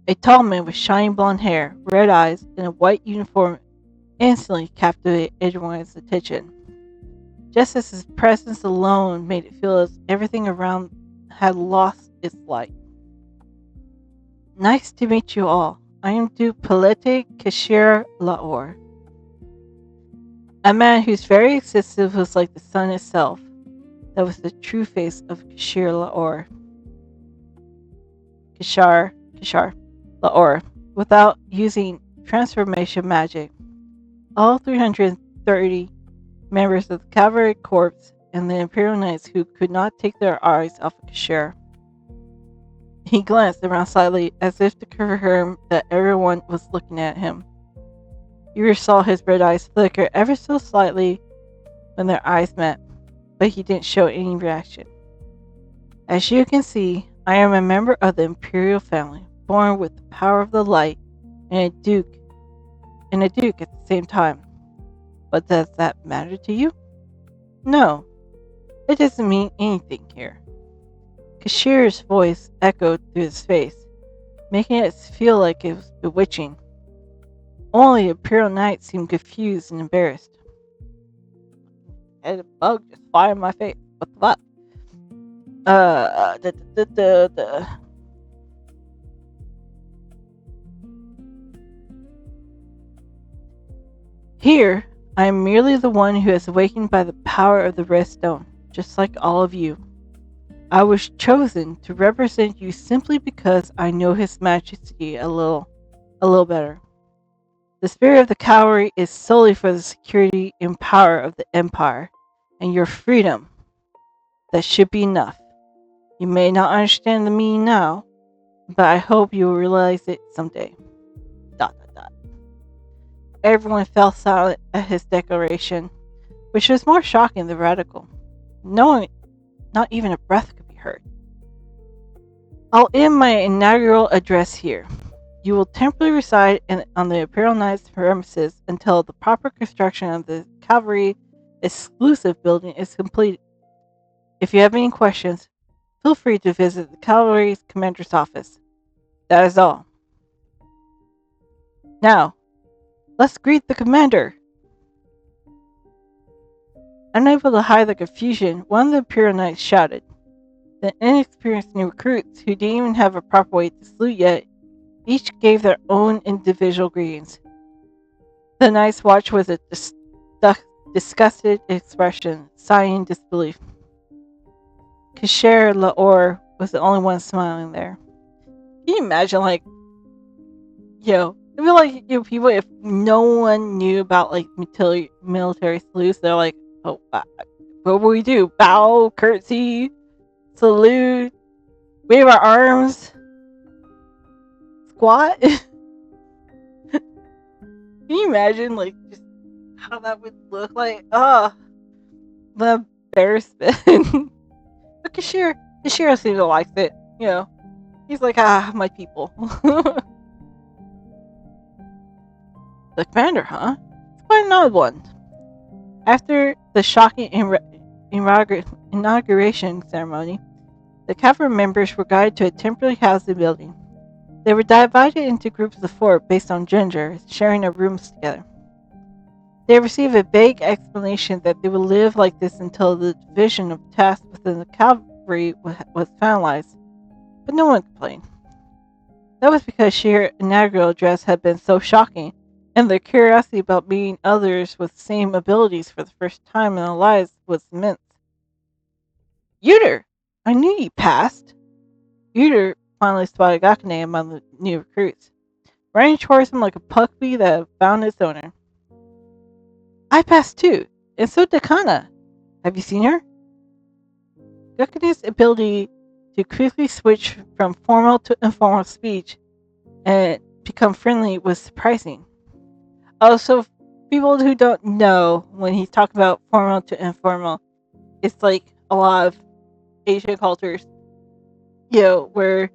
A tall man with shining blonde hair, red eyes, and a white uniform instantly captivated everyone's attention. Just as his presence alone made it feel as everything around had lost its light. Nice to meet you all. I am Du Palette Kashir Laor. A man whose very existence was like the sun itself. That was the true face of Kashir Laor. Kashar Laor, without using transformation magic. All 330 members of the cavalry corps and the Imperial Knights who could not take their eyes off of Kashir. He glanced around slightly as if to confirm that everyone was looking at him. You saw his red eyes flicker ever so slightly when their eyes met, but he didn't show any reaction. As you can see, I am a member of the Imperial family, born with the power of the light, and a duke at the same time. But does that matter to you? No, it doesn't mean anything here. Kashir's voice echoed through his face, making it feel like it was bewitching. Only the Imperial Knight seemed confused and embarrassed. And a bug just fly in my face. What the fuck? Here, I am merely the one who is awakened by the power of the red stone, just like all of you. I was chosen to represent you simply because I know His Majesty a little better. The spirit of the cavalry is solely for the security and power of the Empire, and your freedom. That should be enough. You may not understand the meaning now, but I hope you will realize it someday. ... Everyone fell silent at his declaration, which was more shocking than radical. Not even a breath could be heard. I'll end my inaugural address here. You will temporarily reside on the Imperial Knights' premises until the proper construction of the cavalry exclusive building is completed. If you have any questions, feel free to visit the cavalry's commander's office. That is all. Now, let's greet the commander. Unable to hide the confusion, one of the Imperial Knights shouted. The inexperienced new recruits, who didn't even have a proper way to salute yet, each gave their own individual greetings. The Knights watched with a disgusted expression, sighing in disbelief. Kashir Laor was the only one smiling there. Can you imagine, like, I feel like, people, if no one knew about, like, military salutes, they're like, oh, what will we do? Bow, curtsy, salute, wave our arms, squat? Can you imagine, like, just how that would look like? The embarrassment. But Kashir, Ishiro seems to like it. He's like, my people. The commander, huh? It's quite an odd one. After the shocking inauguration ceremony, the cavalry members were guided to a temporary housing building. They were divided into groups of 4 based on gender, sharing their rooms together. They received a vague explanation that they would live like this until the division of tasks within the cavalry was finalized, but no one complained. That was because sheer inaugural dress had been so shocking, and their curiosity about meeting others with the same abilities for the first time in their lives was immense. Yuder! I knew you passed! Yuder finally spotted Gakune among the new recruits, running towards him like a puppy that had found its owner. I passed too, and so did Kana. Have you seen her? Gakune's ability to quickly switch from formal to informal speech and become friendly was surprising. Also, people who don't know, when he's talking about formal to informal, it's like a lot of Asian cultures, where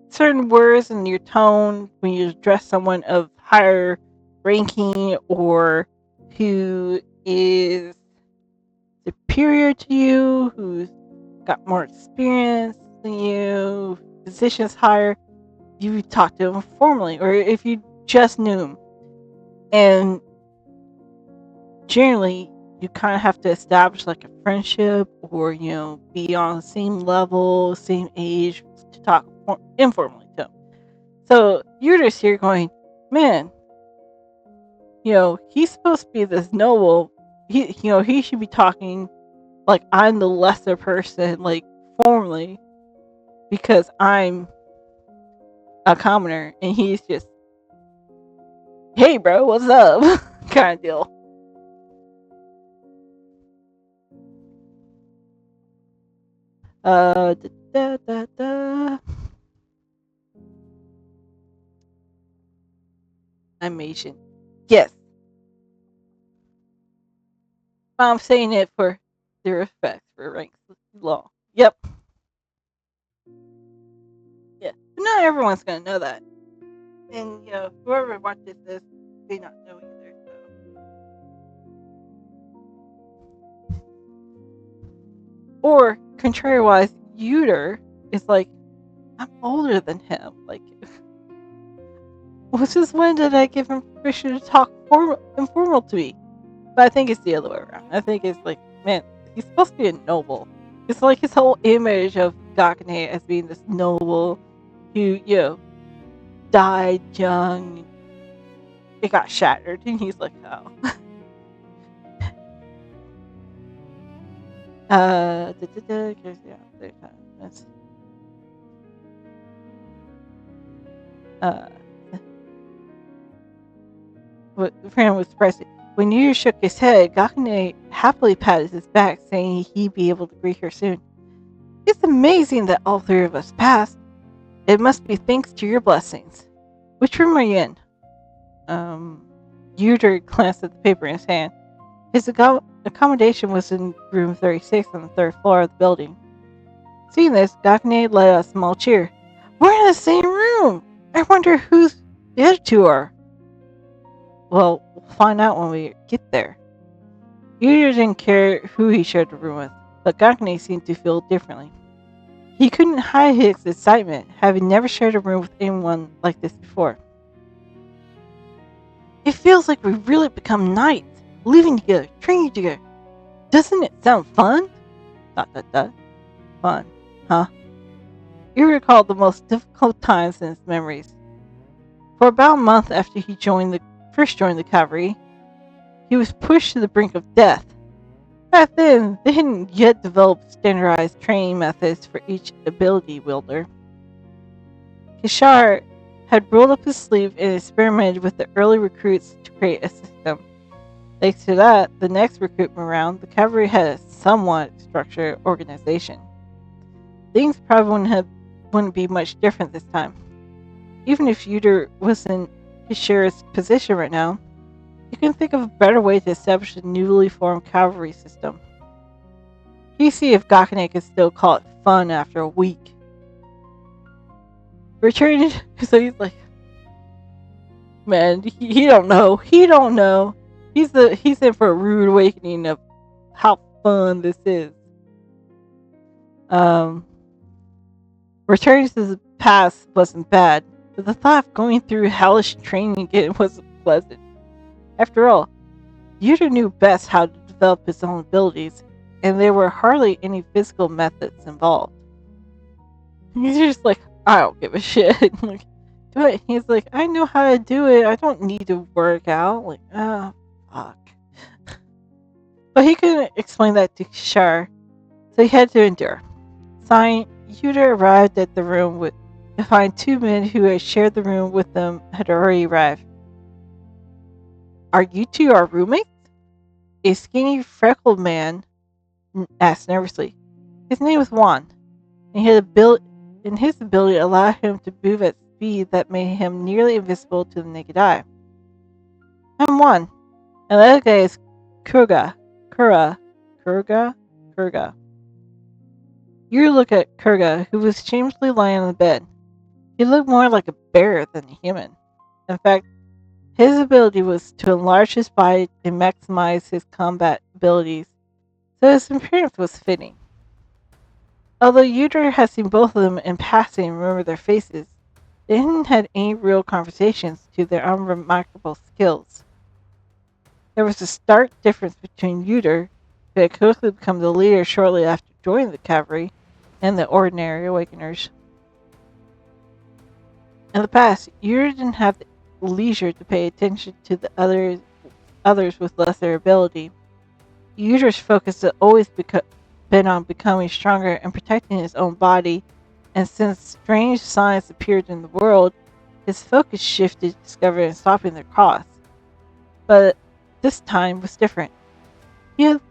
certain words in your tone when you address someone of higher ranking or who is superior to you, who's got more experience than you, positions higher, you talk to him formally, or if you just knew him. And generally, you kind of have to establish like a friendship or, be on the same level, same age to talk informally to him. So you're just here going, man, he's supposed to be this noble. He should be talking like I'm the lesser person, like formally, because I'm a commoner, and he's just, hey, bro, what's up, kind of deal. Da, da, da, da. I'm Asian. Yes, I'm saying it for the respect for ranks law. Yep. Yeah. But not everyone's gonna know that. And whoever watches this may not know either. So. Or contrary-wise, Yuder is like, I'm older than him. Like, which is when did I give him permission to talk informal to me? But I think it's the other way around. I think it's like, man, he's supposed to be a noble. It's like his whole image of Gakune as being this noble who, died young. It got shattered, and he's like, oh. uh, Fran was surprised. When Yu shook his head, Gakune happily patted his back, saying he'd be able to greet her soon. It's amazing that all 3 of us passed. It must be thanks to your blessings. Which room are you in? Yuder glanced at the paper in his hand. His accommodation was in room 36 on the 3rd floor of the building. Seeing this, Gakune let out a small cheer. We're in the same room! I wonder who the other 2 are. Well, we'll find out when we get there. Yuder didn't care who he shared the room with, but Gakune seemed to feel differently. He couldn't hide his excitement, having never shared a room with anyone like this before. It feels like we've really become knights, living together, training together. Doesn't it sound fun? ... Fun, huh? He recalled the most difficult times in his memories. For about a month after he first joined the cavalry, he was pushed to the brink of death. Back then, they hadn't yet developed standardized training methods for each ability wielder. Kishar had rolled up his sleeve and experimented with the early recruits to create a system. Thanks to that, the next recruitment round, the cavalry had a somewhat structured organization. Things probably wouldn't be much different this time. Even if Yuder was in Kishara's position right now, he couldn't think of a better way to establish a newly formed cavalry system. He see if Gakane could still call it fun after a week. Returning, so he's like, man, he don't know. He don't know. He's in for a rude awakening of how fun this is. Um, Returning to the past wasn't bad, but the thought of going through hellish training again wasn't pleasant. After all, Yuder knew best how to develop his own abilities, and there were hardly any physical methods involved. He's just like, I don't give a shit. Like, do it. He's like, I know how to do it. I don't need to work out. Like, fuck. But he couldn't explain that to Kishar, so he had to endure. Signed, Yuder arrived at the room to find two men who had shared the room with them had already arrived. Are you two our roommates? A skinny, freckled man asked nervously. His name was Juan, and his ability allowed him to move at speed that made him nearly invisible to the naked eye. I'm Juan, and the other guy is Kurga. Kurga. You look at Kurga, who was shamelessly lying on the bed. He looked more like a bear than a human. In fact, his ability was to enlarge his body and maximize his combat abilities, so his appearance was fitting. Although Yuder had seen both of them in passing and remembered their faces, they hadn't had any real conversations to their unremarkable skills. There was a stark difference between Yuder, who had quickly become the leader shortly after joining the cavalry, and the ordinary awakeners. In the past, Yuder didn't have the leisure to pay attention to the others with lesser ability. Yuder's focus had always been on becoming stronger and protecting his own body, and since strange signs appeared in the world, his focus shifted to discovering and stopping their cause. But this time was different. He had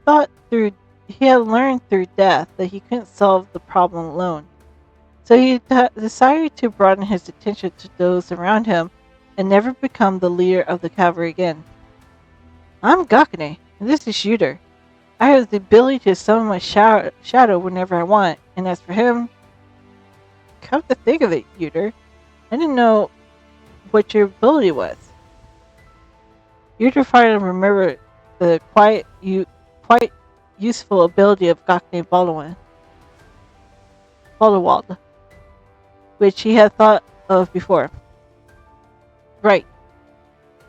learned through death that he couldn't solve the problem alone. So he decided to broaden his attention to those around him and never become the leader of the cavalry again. I'm Gakane, and this is Yuder. I have the ability to summon my shadow whenever I want, and as for him, come to think of it, Yuder, I didn't know what your ability was. Yuder finally remembered the quite useful ability of Gakane Baldewald, which he had thought of before. Right.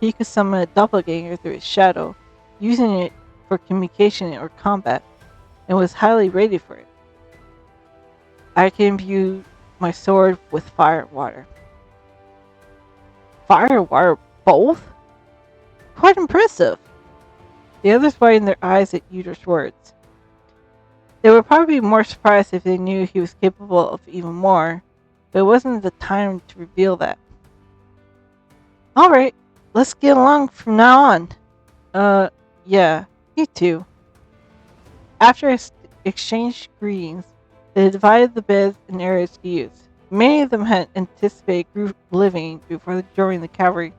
He could summon a doppelganger through his shadow, using it for communication or combat, and was highly rated for it. I can imbue my sword with fire and water. Fire and water both? Quite impressive. The others widened their eyes at Yuder's words. They would probably be more surprised if they knew he was capable of even more, but it wasn't the time to reveal that. Alright, let's get along from now on. Yeah, you too. After exchanged greetings, they divided the beds in areas to use. Many of them had anticipated group living before joining the cavalry,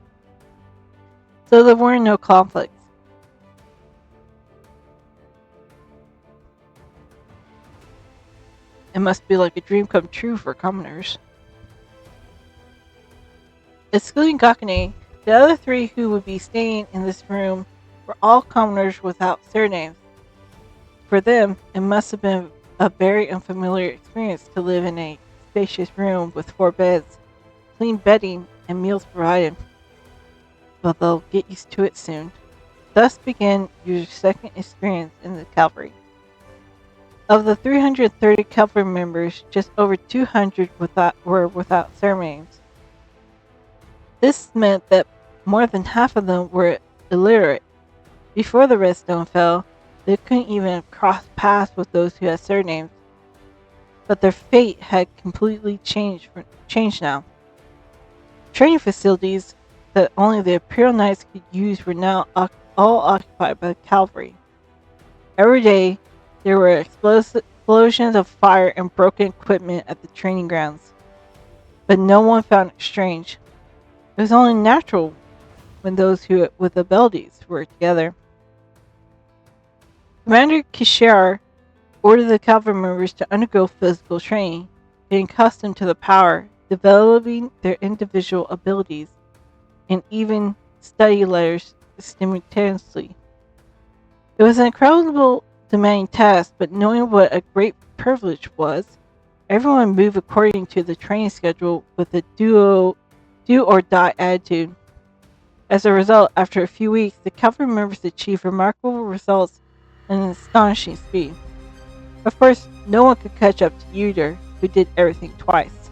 so there were no conflicts. It must be like a dream come true for commoners. Excluding Gakane, the other three who would be staying in this room were all commoners without surnames. For them, it must have been a very unfamiliar experience to live in a spacious room with 4 beds, clean bedding, and meals provided. But they'll get used to it soon. Thus began your second experience in the cavalry. Of the 330 cavalry members, just over 200 were without surnames. This meant that more than half of them were illiterate. Before the redstone fell, they couldn't even cross paths with those who had surnames. But their fate had completely changed now. Training facilities that only the Imperial Knights could use were now all occupied by the cavalry. Every day, there were explosions of fire and broken equipment at the training grounds. But no one found it strange. It was only natural when those with abilities were together. Commander Kishar ordered the cavalry members to undergo physical training, getting accustomed to the power, developing their individual abilities, and even study letters simultaneously. It was an incredible demanding task, but knowing what a great privilege was, everyone moved according to the training schedule with a do or die attitude. As a result, after a few weeks, the cavalry members achieved remarkable results at an astonishing speed. Of course, no one could catch up to Yuder, who did everything twice.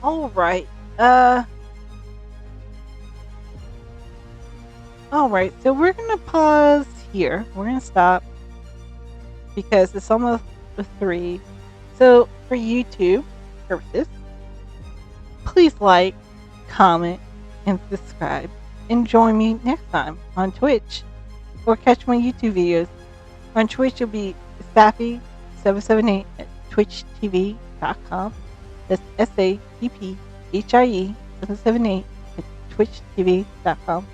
Alright, uh, alright, so we're gonna pause here. We're gonna stop because it's almost the 3. So, for YouTube purposes, please like, comment, and subscribe. And join me next time on Twitch or catch my YouTube videos. On Twitch, it'll be Sappy778 at twitchtv.com. That's SAPPHIE 778 at twitchtv.com.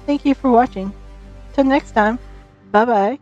Thank you for watching. Till next time, bye bye.